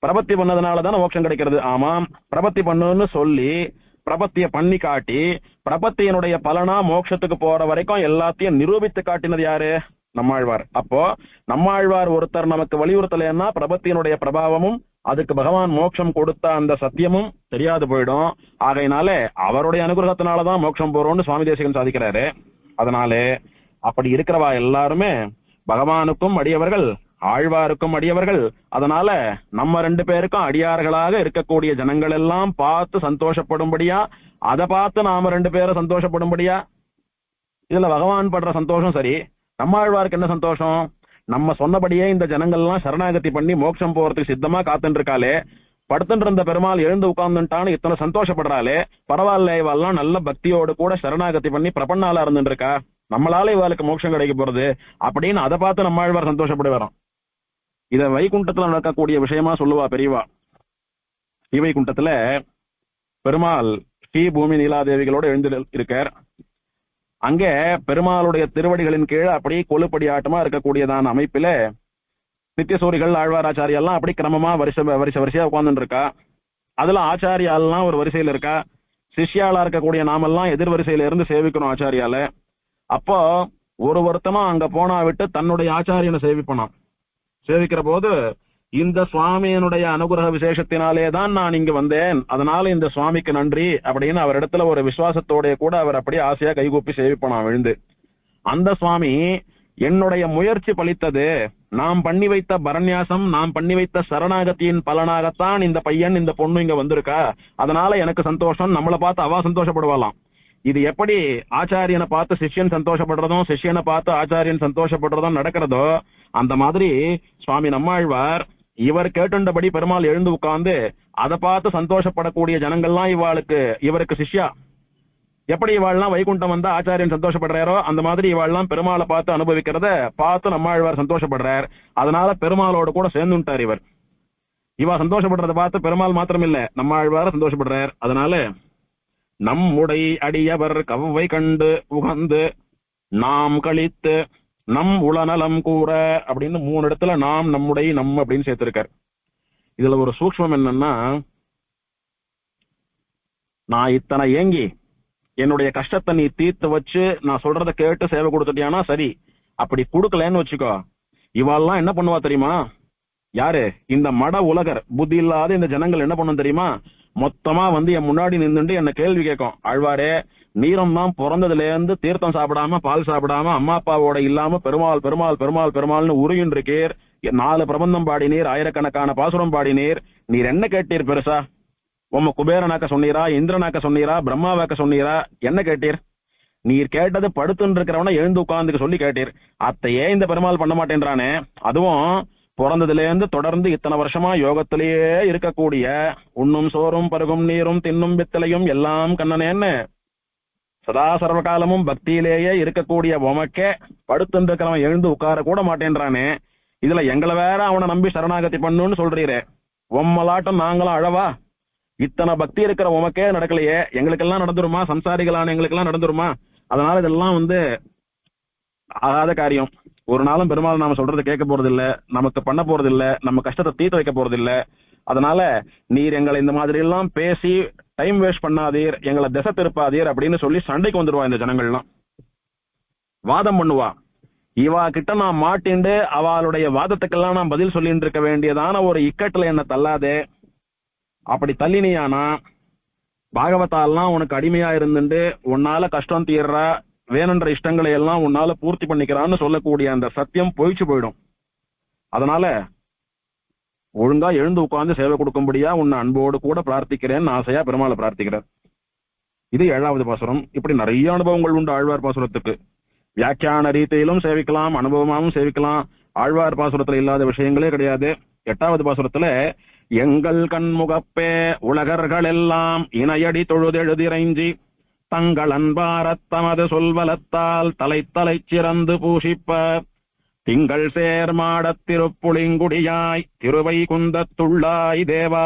பிரபத்தி பண்ணதுனாலதான் மோட்சம் கிடைக்கிறது. ஆமாம், பிரபத்தி பண்ணுன்னு சொல்லி பிரபத்திய பண்ணி காட்டி பிரபத்தியனுடைய பலனா மோட்சத்துக்கு போற வரைக்கும் எல்லாத்தையும் நிரூபித்து காட்டினது யாரு? நம்மாழ்வார். அப்போ நம்மாழ்வார் ஒருத்தர் நமக்கு வலியுறுத்தலைன்னா பிரபத்தியனுடைய பிரபாவமும் அதுக்கு பகவான் மோட்சம் கொடுத்த அந்த சத்தியமும் தெரியாது போயிடும். ஆகையினால அவருடைய அனுகிரகத்தினாலதான் மோட்சம் போறோம்னு சுவாமி தேசிகன் சாதிக்கிறாரு. அதனாலே அப்படி இருக்கிறவா எல்லாருமே பகவானுக்கும் அடியவர்கள், ஆழ்வாருக்கும் அடியவர்கள். அதனால நம்ம 2 பேருக்கும் அடியார்களாக இருக்கக்கூடிய ஜனங்கள் எல்லாம் பார்த்து சந்தோஷப்படும்படியா, அதை பார்த்து நாம 2 பேரும் சந்தோஷப்படும்படியா. இதுல பகவான் படுற சந்தோஷம் சரி, நம்மாழ்வாருக்கு என்ன சந்தோஷம்? நம்ம சொன்னபடியே இந்த ஜனங்கள்லாம் சரணாகதி பண்ணி மோட்சம் போறதுக்கு சித்தமா காத்துட்டு இருக்காளே, படுத்துட்டு இருந்த பெருமாள் எழுந்து உட்கார்ந்துட்டான்னு இத்தனை சந்தோஷப்படுறாளே, பரவாயில்ல, இவெல்லாம் நல்ல பக்தியோடு கூட சரணாகதி பண்ணி பிரபன்னாலா இருந்துட்டு இருக்கா, நம்மளால இவாளுக்கு மோட்சம் கிடைக்க போறது அப்படின்னு அதை பார்த்து நம்மாழ்வார் சந்தோஷப்படுவாராம். இத வைகுண்டத்துல நடக்கக்கூடிய விஷயமா சொல்லுவா பெரியவா. ஸ்ரீவைகுண்டத்துல பெருமாள் ஸ்ரீ பூமி நீலாதேவிகளோடு எழுந்து இருக்கார். அங்கே பெருமாளுடைய திருவடிகளின் கீழே அப்படி கொலுப்படி ஆட்டமா இருக்கக்கூடியதான அமைப்பில நித்தியசூரிகள், ஆழ்வாராச்சாரியெல்லாம் அப்படி கிரமமா வரிசையா உட்கார்ந்துட்டு இருக்கா. அதுல ஆச்சாரியாலாம் ஒரு வரிசையில இருக்கா. சிஷ்யாலா இருக்கக்கூடிய நாமெல்லாம் எதிர் வரிசையில இருந்து சேவிக்கணும் ஆச்சாரியால. அப்போ ஒருத்தனும் அங்க போனா விட்டு தன்னுடைய ஆச்சாரியனை சேவிப்பனான். சேவிக்கிற போது இந்த சுவாமியினுடைய அனுகிரக விசேஷத்தினாலே தான் நான் இங்க வந்தேன், அதனால இந்த சுவாமிக்கு நன்றி அப்படின்னு அவரிடத்துல ஒரு விசுவாசத்தோட கூட அவர் அப்படியே ஆசையா கைகூப்பி சேவிப்பனான் விழுந்து. அந்த சுவாமி என்னுடைய முயற்சி பலித்தது, நாம் பண்ணி வைத்த பரநியாசம், நாம் பண்ணி வைத்த சரணாகத்தியின் பலனாகத்தான் இந்த பையன் இந்த பொண்ணு இங்க வந்திருக்கா, அதனால எனக்கு சந்தோஷம், நம்மளை பார்த்து அவ சந்தோஷப்படுவாளாம். இது எப்படி ஆச்சாரியனை பார்த்து சிஷ்யன் சந்தோஷப்படுறதும் சிஷ்யனை பார்த்து ஆச்சாரியன் சந்தோஷப்படுறதும் நடக்கிறதோ, அந்த மாதிரி சுவாமி நம்மாழ்வார் இவர் கேட்டுண்டபடி பெருமாள் எழுந்து உட்கார்ந்து அதை பார்த்து சந்தோஷப்படக்கூடிய ஜனங்கள்லாம் இவருக்கு சிஷ்யா. எப்படி இவாள்லாம் வைகுண்டம் வந்தா ஆச்சாரியன் சந்தோஷப்படுறாரோ அந்த மாதிரி இவாள்லாம் பெருமாளை பார்த்து அனுபவிக்கிறத பார்த்து நம்மாழ்வார் சந்தோஷப்படுறார். அதனால பெருமாளோட கூட சேர்ந்துட்டார் இவர். இவா சந்தோஷப்படுறத பார்த்து பெருமாள் மாத்திரம் இல்ல, நம்மாழ்வார சந்தோஷப்படுறார். அதனால நம்முடைய அடியவர் கவ்வை கண்டு உகந்து நாம் கழித்து நம் உளநலம் கூற அப்படின்னு 3 இடத்துல நாம், நம்முடைய, நம் அப்படின்னு சேர்த்திருக்கார். இதுல ஒரு சூக்ஷ்மம் என்னன்னா, நான் இத்தனை ஏங்கி என்னுடைய கஷ்டத்தை நீ தீர்த்து வச்சு நான் சொல்றத கேட்டு சேவை கொடுத்துட்டியானா சரி, அப்படி கொடுக்கலன்னு வச்சுக்கோ, இவாள்லாம் என்ன பண்ணுவா தெரியுமா? யாரு? இந்த மட உலகர் புத்தி இல்லாத இந்த ஜனங்கள் என்ன பண்ணும் தெரியுமா? மொத்தமா வந்து என் முன்னாடி நின்றுட்டு என்ன கேள்வி கேட்கும். ஆழ்வாரே, நீரம் தான் பிறந்ததுல இருந்து தீர்த்தம் சாப்பிடாம பால் சாப்பிடாம அம்மா அப்பாவோட இல்லாம பெருமாள் பெருமாள் பெருமாள் பெருமாள்னு உருகின் இருக்கீர், 4 பிரபந்தம் பாடினீர், ஆயிரக்கணக்கான பாசுரம் பாடினீர், நீர் என்ன கேட்டீர் பெருசா? உம்ம குபேரனாக்க சொன்னீரா, இந்திரனாக்க சொன்னீரா, பிரம்மாவாக்க சொன்னீரா, என்ன கேட்டீர்? நீர் கேட்டது படுத்துன்னு இருக்கிறவன எழுந்து உட்கார்ந்துக்க சொல்லி கேட்டீர். அத்தையே இந்த பெருமாள் பண்ண மாட்டேன்றானே, அதுவும் பிறந்ததுல இருந்து தொடர்ந்து இத்தனை வருஷமா யோகத்திலேயே இருக்கக்கூடிய, உண்ணும் சோறும் பருகும் நீரும் தின்னும் வித்தலையும் எல்லாம் கண்ணனேன்னு சதா சர்வகாலமும் பக்தியிலேயே இருக்கக்கூடிய உமக்கே படுத்துன்னு இருக்கிறவன் எழுந்து உட்கார கூட மாட்டேன்றானே, இதுல எங்களை வேற அவனை நம்பி சரணாகதி பண்ணுன்னு சொல்றீரே, உம்மலாட்டம் நாங்களும் அழவா? இத்தனை பக்தி இருக்கிற உமக்கே நடக்கலையே, எங்களுக்கெல்லாம் நடந்துருமா? சம்சாரிகளான எங்களுக்கெல்லாம் நடந்துருமா? அதனால இதெல்லாம் ஆகாத காரியம். ஒரு நாளும் பெருமாள் நாம சொல்றது கேட்க போறது இல்ல, நமக்கு பண்ண போறது இல்ல, நம்ம கஷ்டத்தை தீர்த்து வைக்க போறது இல்ல. அதனால நீர் எங்களை இந்த மாதிரி எல்லாம் பேசி டைம் வேஸ்ட் பண்ணாதீர், எங்களை திசை திருப்பாதீர் அப்படின்னு சொல்லி சண்டைக்கு வந்துருவா. இந்த ஜனங்கள்லாம் வாதம் பண்ணுவா. இவா கிட்ட நான் மாட்டிண்டு அவளுடைய வாதத்துக்கெல்லாம் நான் பதில் சொல்லிட்டு இருக்க வேண்டியதான ஒரு இக்கட்டுல என்ன தள்ளாதே. அப்படி தள்ளினியானா பாகவதாலாம் உனக்கு அடிமையா இருந்துட்டு உன்னால கஷ்டம் தீர்றா, வேணுன்ற இஷ்டங்களை எல்லாம் உன்னால பூர்த்தி பண்ணிக்கிறான்னு சொல்லக்கூடிய அந்த சத்தியம் பொய்ச்சு போயிடும். அதனால ஒழுங்கா எழுந்து உட்கார்ந்து சேவை கொடுக்கும்படியா உன்னை அன்போடு கூட பிரார்த்திக்கிறேன்னு ஆசையா பெருமாளை பிரார்த்திக்கிறார். இது 7வது பாசுரம். இப்படி நிறைய அனுபவங்கள் உண்டு ஆழ்வார் பாசுரத்துக்கு. வியாக்கியான ரீதியிலும் சேவிக்கலாம், அனுபவமாகவும் சேவிக்கலாம். ஆழ்வார் பாசுரத்துல இல்லாத விஷயங்களே கிடையாது. 8வது பாசுரத்துல எங்கள் கண்முகப்பே உலகர்கள் எல்லாம் இணையடி தொழுதெழுதிரைஞ்சி தங்கள் அன்பாரத் தமது சொல்வலத்தால் தலை சிறந்து பூஷிப்ப திங்கள் சேர்மாடத் திருப்புளிங்குடியாய் திருவை குந்தத்துள்ளாய் தேவா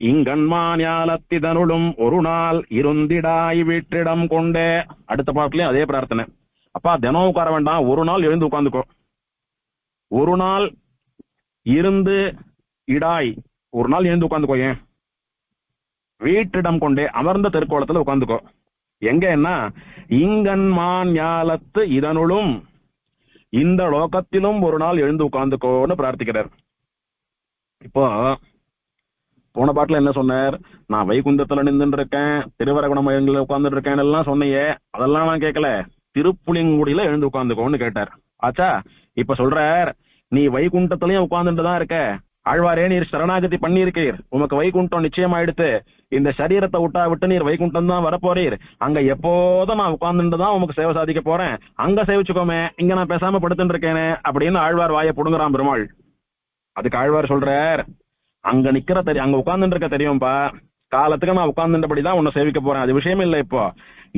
இங்கன்மான் ஞாலத்திதனுளும் ஒரு நாள் இருந்திடாய் வீற்றிடம் கொண்டே. அடுத்த பாட்டுலயும் அதே பிரார்த்தனை. அப்பா தினம் உட்கார வேண்டாம், ஒரு நாள் எழுந்து உட்கார்ந்துக்கோ. ஒரு நாள் இருந்து இடாய், ஒரு நாள் எழுந்து உட்கார்ந்துக்கோ. ஏன் வீற்றிடம் கொண்டே, அமர்ந்த திருக்கோலத்துல உட்கார்ந்துக்கோ. எங்கன்னா இங்கன்மான் ஞாலத்து இதனுளும், இந்த லோகத்திலும் ஒரு நாள் எழுந்து உட்கார்ந்துக்கோன்னு பிரார்த்திக்கிறார். இப்போ போன பாட்டுல என்ன சொன்னார்? நான் வைகுந்தத்துல நின்று இருக்கேன், திருவரகுணமயங்கள உட்கார்ந்துட்டு இருக்கேன் எல்லாம் சொன்னையே, அதெல்லாம் நான் கேட்கல. திருப்புலிங்குடியில எழுந்து உட்கார்ந்துக்கோன்னு கேட்டார். ஆச்சா, இப்ப சொல்றார், நீ வைகுண்டத்திலயும் உட்கார்ந்துட்டு தான் இருக்க. ஆழ்வாரே, நீர் சரணாகதி பண்ணியிருக்கீர், உமக்கு வைகுண்டம் நிச்சயமாயிடுத்து. இந்த சரீரத்தை விட்டு நீர் வைகுண்டம் தான் வரப்போறீர். அங்க எப்போதும் நான் உட்கார்ந்துட்டு தான் உமக்கு சேவை சாதிக்க போறேன். அங்க சேவிச்சுக்கோமே, இங்க நான் பேசாம படுத்துட்டு இருக்கேனே அப்படின்னு ஆழ்வார் வாயை புடுங்குறான் பெருமாள். அதுக்கு ஆழ்வார் சொல்றார், அங்க நிக்கிற அங்க உட்கார்ந்துட்டு இருக்க தெரியும்பா, காலத்துக்கு நான் உட்கார்ந்துட்டபடிதான் உன்னை சேவிக்க போறேன், அது விஷயம் இல்லை. இப்போ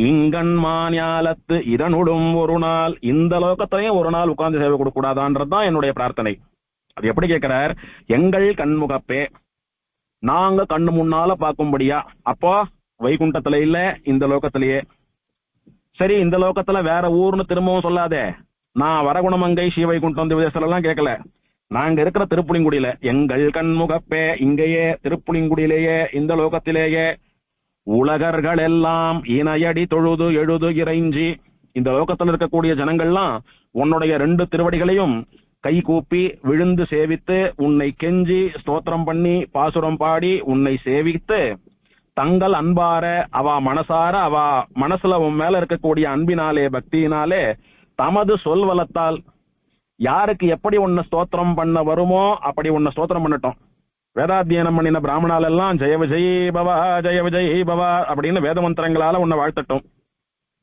இங்கன்மான் ஞாலத்து இதனுடும் ஒரு நாள், இந்த லோகத்திலையும் ஒரு நாள் உட்கார்ந்து சேவை கொடுக்க கூடாதான்றதுதான் என்னுடைய பிரார்த்தனை. அது எப்படி கேட்கிறார்? எங்கள் கண்முகப்பே, நாங்க கண்ணு முன்னால பார்க்கும்படியா. அப்போ வைகுண்டத்துல இல்ல, இந்த லோகத்திலேயே. சரி, இந்த லோகத்துல வேற ஊர்னு திரும்பவும் சொல்லாதே. நான் வரகுணமங்கை ஸ்ரீவைகுண்டம் திவதேசத்துல எல்லாம் கேட்கல, நாங்க இருக்கிற திருப்புலிங்குடியில. எங்கள் கண்முகப்பே, இங்கேயே திருப்புலிங்குடியிலேயே, இந்த லோகத்திலேயே. உலகர்கள் எல்லாம் இணையடி தொழுது எழுது இறைஞ்சி, இந்த லோகத்தில் இருக்கக்கூடிய ஜனங்கள்லாம் உன்னுடைய 2 திருவடிகளையும் கை கூப்பி விழுந்து சேவித்து, உன்னை கெஞ்சி ஸ்தோத்திரம் பண்ணி பாசுரம் பாடி உன்னை சேவித்து, தங்கள் அன்பார அவ மனசார, அவ மனசுல உன் மேல இருக்கக்கூடிய அன்பினாலே பக்தியினாலே தமது சொல்வலத்தால் யாருக்கு எப்படி உன்னை ஸ்தோத்திரம் பண்ண வருமோ அப்படி உன்னை ஸ்தோத்திரம் பண்ணட்டும். வேதாத்தியனம் பண்ணின பிராமணால் எல்லாம் ஜெய விஜய் பவா ஜெய விஜய் பவா அப்படின்னு வேத மந்திரங்களால உன்னை வாழ்த்தட்டும்.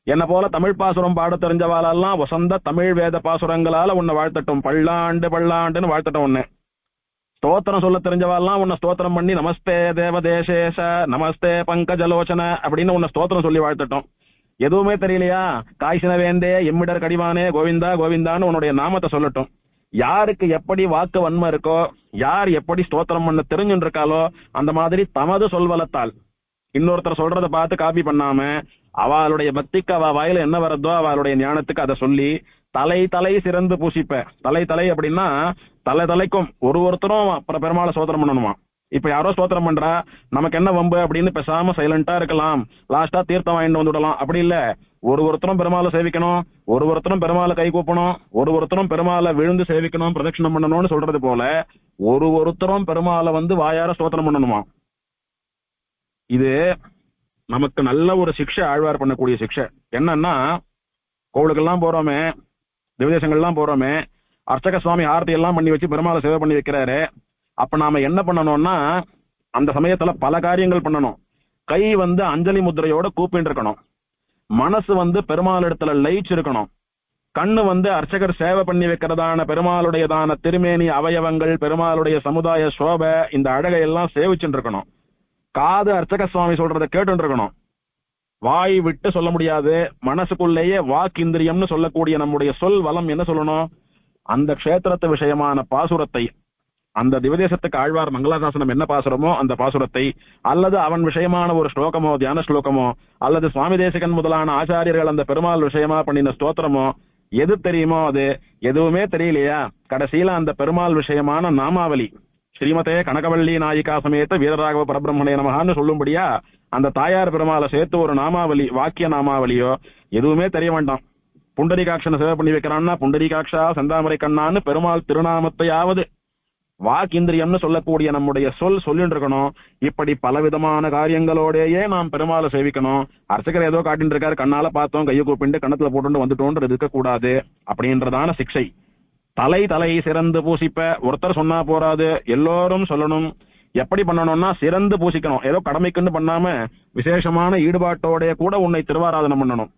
என்ன போல தமிழ் பாசுரம் பாட தெரிஞ்சவாளெல்லாம் வசந்த தமிழ் வேத பாசுரங்களால உன்னை வாழ்த்தட்டும். பல்லாண்டு பல்லாண்டுன்னு வாழ்த்தட்டும். உன்னை ஸ்தோத்திரம் சொல்ல தெரிஞ்சவாள்லாம் உன்னை ஸ்தோத்திரம் பண்ணி நமஸ்தே தேவதேசேஷ நமஸ்தே பங்கஜலோச்சன அப்படின்னு உன்னை ஸ்தோத்திரம் சொல்லி வாழ்த்தட்டும். எதுவுமே தெரியலையா? காய்ச்சின வேந்தே எம்மிடர் கடிவானே கோவிந்தா கோவிந்தான்னு உன்னுடைய நாமத்தை சொல்லட்டும். யாருக்கு எப்படி வாக்கு வன்மை இருக்கோ, யார் எப்படி ஸ்தோத்திரம் பண்ண தெரிஞ்சுட்டு இருக்காளோ, அந்த மாதிரி தமது சொல்வலத்தால் இன்னொருத்தர் சொல்றதை பார்த்து காப்பி பண்ணாம அவளுடைய பக்திக்கு அவ வாயில என்ன வரதோ அவளுடைய ஞானத்துக்கு அதை சொல்லி தலை தலை சிறந்து பூசிப்ப. தலை தலை அப்படின்னா தலை தலைக்கும் ஒருத்தரும் பெருமாளை ஸ்தோத்திரம் பண்ணணுமா. இப்ப யாரோ ஸ்தோத்திரம் பண்றா, நமக்கு என்ன வம்பு அப்படின்னு பேசாம சைலண்டா இருக்கலாம், லாஸ்டா தீர்த்தம் வாங்கிட்டு வந்துடலாம். அப்படி இல்ல, ஒருத்தரும் பெருமாளை சேவிக்கணும், ஒருத்தரும் பெருமாளை கை கூப்பணும், ஒருத்தரும் பெருமாளை விழுந்து சேவிக்கணும், பிரதட்சணம் பண்ணணும்னு சொல்றது போல ஒருத்தரும் பெருமாளை வாயார ஸ்தோத்திரம் பண்ணணுமா. இது நமக்கு நல்ல ஒரு சிக்ஷை, ஆழ்வார் பண்ணக்கூடிய சிக்ஷை. என்னன்னா, கோவிலுக்கெல்லாம் போறோமே, திவதேசங்கள்லாம் போறோமே, அர்ச்சக சுவாமி ஆரத்தி எல்லாம் பண்ணி வச்சு பெருமாளை சேவை பண்ணி வைக்கிறாரு. அப்ப நாம என்ன பண்ணணும்னா, அந்த சமயத்துல பல காரியங்கள் பண்ணணும். கை அஞ்சலி முத்திரையோட கூப்பிட்டு இருக்கணும். மனசு பெருமாள் இடத்துல லயிச்சு இருக்கணும். கண்ணு அர்ச்சகர் சேவை பண்ணி வைக்கிறதான பெருமாளுடையதான திருமேனி அவயவங்கள், பெருமாளுடைய சமுதாய சோபை, இந்த அழகை எல்லாம் சேவிச்சுட்டு இருக்கணும். காது அர்ச்சக சுவாமி சொல்றதை கேட்டு இருக்கணும். வாய் விட்டு சொல்ல முடியாது, மனசுக்குள்ளேயே வாக்கிந்திரியம்னு சொல்லக்கூடிய நம்முடைய சொல் வளம் என்ன சொல்லணும், அந்த க்ஷேத்திரத்து விஷயமான பாசுரத்தை, அந்த திவதேசத்துக்கு ஆழ்வார் மங்களாசாசனம் என்ன பாசுரமோ அந்த பாசுரத்தை, அல்லது அவன் விஷயமான ஒரு ஸ்லோகமோ தியான ஸ்லோகமோ, அல்லது சுவாமி தேசிகன் முதலான ஆச்சாரியர்கள் அந்த பெருமாள் விஷயமா பண்ணின ஸ்தோத்திரமோ, எது தெரியுமோ அது. எதுவுமே தெரியலையா, கடைசியில அந்த பெருமாள் விஷயமான நாமாவளி, ஸ்ரீமதே கனகவள்ளி நாயிகா சமேத வீரராகவ பரபிரம்மணே நமகான்னு சொல்லும்படியா அந்த தாயார் பெருமாளை சேர்த்து ஒரு நாமாவளி, வாக்கிய நாமாவளியோ எதுவுமே தெரிய வேண்டாம். புண்டரீகாட்சனை சேவை பண்ணி வைக்கிறான்னா புண்டரீகாட்சா செந்தாமரை கண்ணான்னு பெருமாள் திருநாமத்தையாவது வாக்கிந்திரியம்னு சொல்லக்கூடிய நம்முடைய சொல்லிட்டு இருக்கணும். இப்படி பலவிதமான காரியங்களோடயே நாம் பெருமாளை சேவிக்கணும். அர்ச்சகர் ஏதோ காட்டின்னு இருக்காரு, கண்ணால பார்த்தோம், கையை கூப்பிட்டு கண்ணத்துல போட்டு வந்துட்டோன்றது இருக்கக்கூடாது அப்படின்றதான சிக்ஷை. தலை தலை சிறந்து பூசிப்ப. ஒருத்தர் சொன்னா போறாது, எல்லோரும் சொல்லணும். எப்படி பண்ணணும்னா சிறந்து பூசிக்கணும். ஏதோ கடமைக்குன்னு பண்ணாம விசேஷமான ஈடுபாட்டோட கூட உன்னை திருவாராதனம் பண்ணணும்.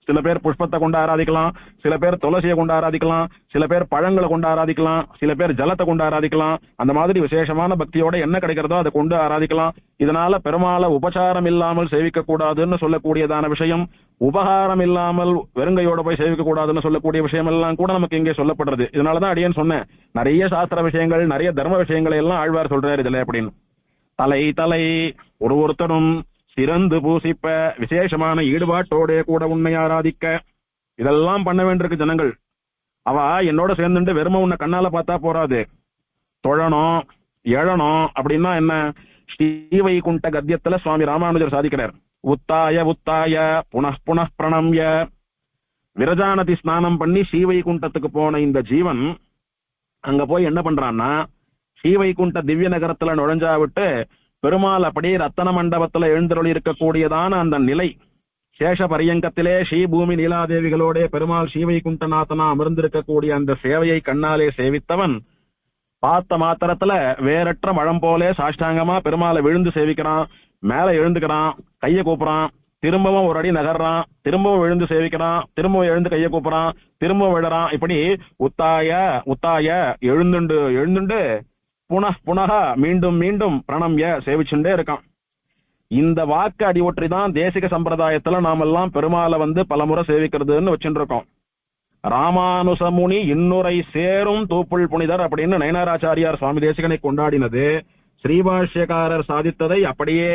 சில பேர் புஷ்பத்தை கொண்டு ஆராதிக்கலாம், சில பேர் துளசியை கொண்டு ஆராதிக்கலாம், சில பேர் பழங்களை கொண்டு ஆராதிக்கலாம், சில பேர் ஜலத்தை கொண்டு ஆராதிக்கலாம். அந்த மாதிரி விசேஷமான பக்தியோட என்ன கிடைக்கிறதோ அதை கொண்டு ஆராதிக்கலாம். இதனால பெருமாளை உபசாரம் இல்லாமல் சேவிக்க கூடாதுன்னு சொல்லக்கூடியதான விஷயம், உபகாரம் இல்லாமல் வெறுங்கையோட போய் சேவிக்க கூடாதுன்னு சொல்லக்கூடிய விஷயம் எல்லாம் கூட நமக்கு இங்கே சொல்லப்படுறது. இதனாலதான் அடியேன்னு சொன்னேன், நிறைய சாஸ்திர விஷயங்கள், நிறைய தர்ம விஷயங்களை எல்லாம் ஆழ்வார் சொல்றாரு இதுல அப்படின்னு. தலை தலை ஒருத்தரும் சிறந்து பூசிப்ப, விசேஷமான ஈடுபாட்டோட கூட உன்னை ஆராதிக்க. இதெல்லாம் பண்ண வேண்டியிருக்கு ஜனங்கள். அவ என்னோட சேர்ந்துட்டு வெறும உன்னை கண்ணால பார்த்தா போறாது, தொழணும் எழணும். அப்படின்னா என்ன? ஸ்ரீவைகுண்ட கத்தியத்துல சுவாமி ராமானுஜர் சாதிக்கிறார், உத்தாய உத்தாய புனః புனః பிரணம்ய. விரஜாநதி ஸ்நானம் பண்ணி ஸ்ரீவைகுண்டத்துக்கு போன இந்த ஜீவன் அங்க போய் என்ன பண்றான்னா, ஸ்ரீவைகுண்ட திவ்ய நகரத்துல நுழைஞ்சா விட்டு பெருமாள் அப்படியே ரத்தன மண்டபத்துல எழுந்தருளி இருக்கக்கூடியதான அந்த நிலை, சேஷ பரியங்கத்திலே ஸ்ரீபூமி நீலாதேவிகளோட பெருமாள் ஸ்ரீவைகுண்டநாதனா அமர்ந்திருக்கக்கூடிய அந்த சேவையை கண்ணாலே சேவித்தவன் பார்த்த மாத்திரத்துல வேறற்ற மழம் போலே சாஷ்டாங்கமா பெருமாளை விழுந்து சேவிக்கிறான். மேல எழுந்துக்கிறான், கைய கூப்புறான், திரும்பவும் ஒரு அடி நகர்றான், திரும்பவும் எழுந்து சேவிக்கிறான், திரும்பவும் எழுந்து கைய கூப்புறான், திரும்பவும் விழறான். இப்படி உத்தாய உத்தாய எழுந்துண்டு எழுந்துண்டு புனः புனக மீண்டும் மீண்டும் பிரணம்ய சேவிச்சுட்டே இருக்கான். இந்த வாக்கு அடிவொற்றி தான் தேசிக சம்பிரதாயத்துல நாமெல்லாம் பெருமாளை பலமுறை சேவிக்கிறதுன்னு வச்சுட்டு இருக்கோம். ராமானுசமுனி இன்னுரை சேரும் தூப்புள் புனிதர் அப்படின்னு நயனாராச்சாரியார் சுவாமி தேசிகனை கொண்டாடினது, ஸ்ரீபாஷ்யக்காரர் சாதித்ததை அப்படியே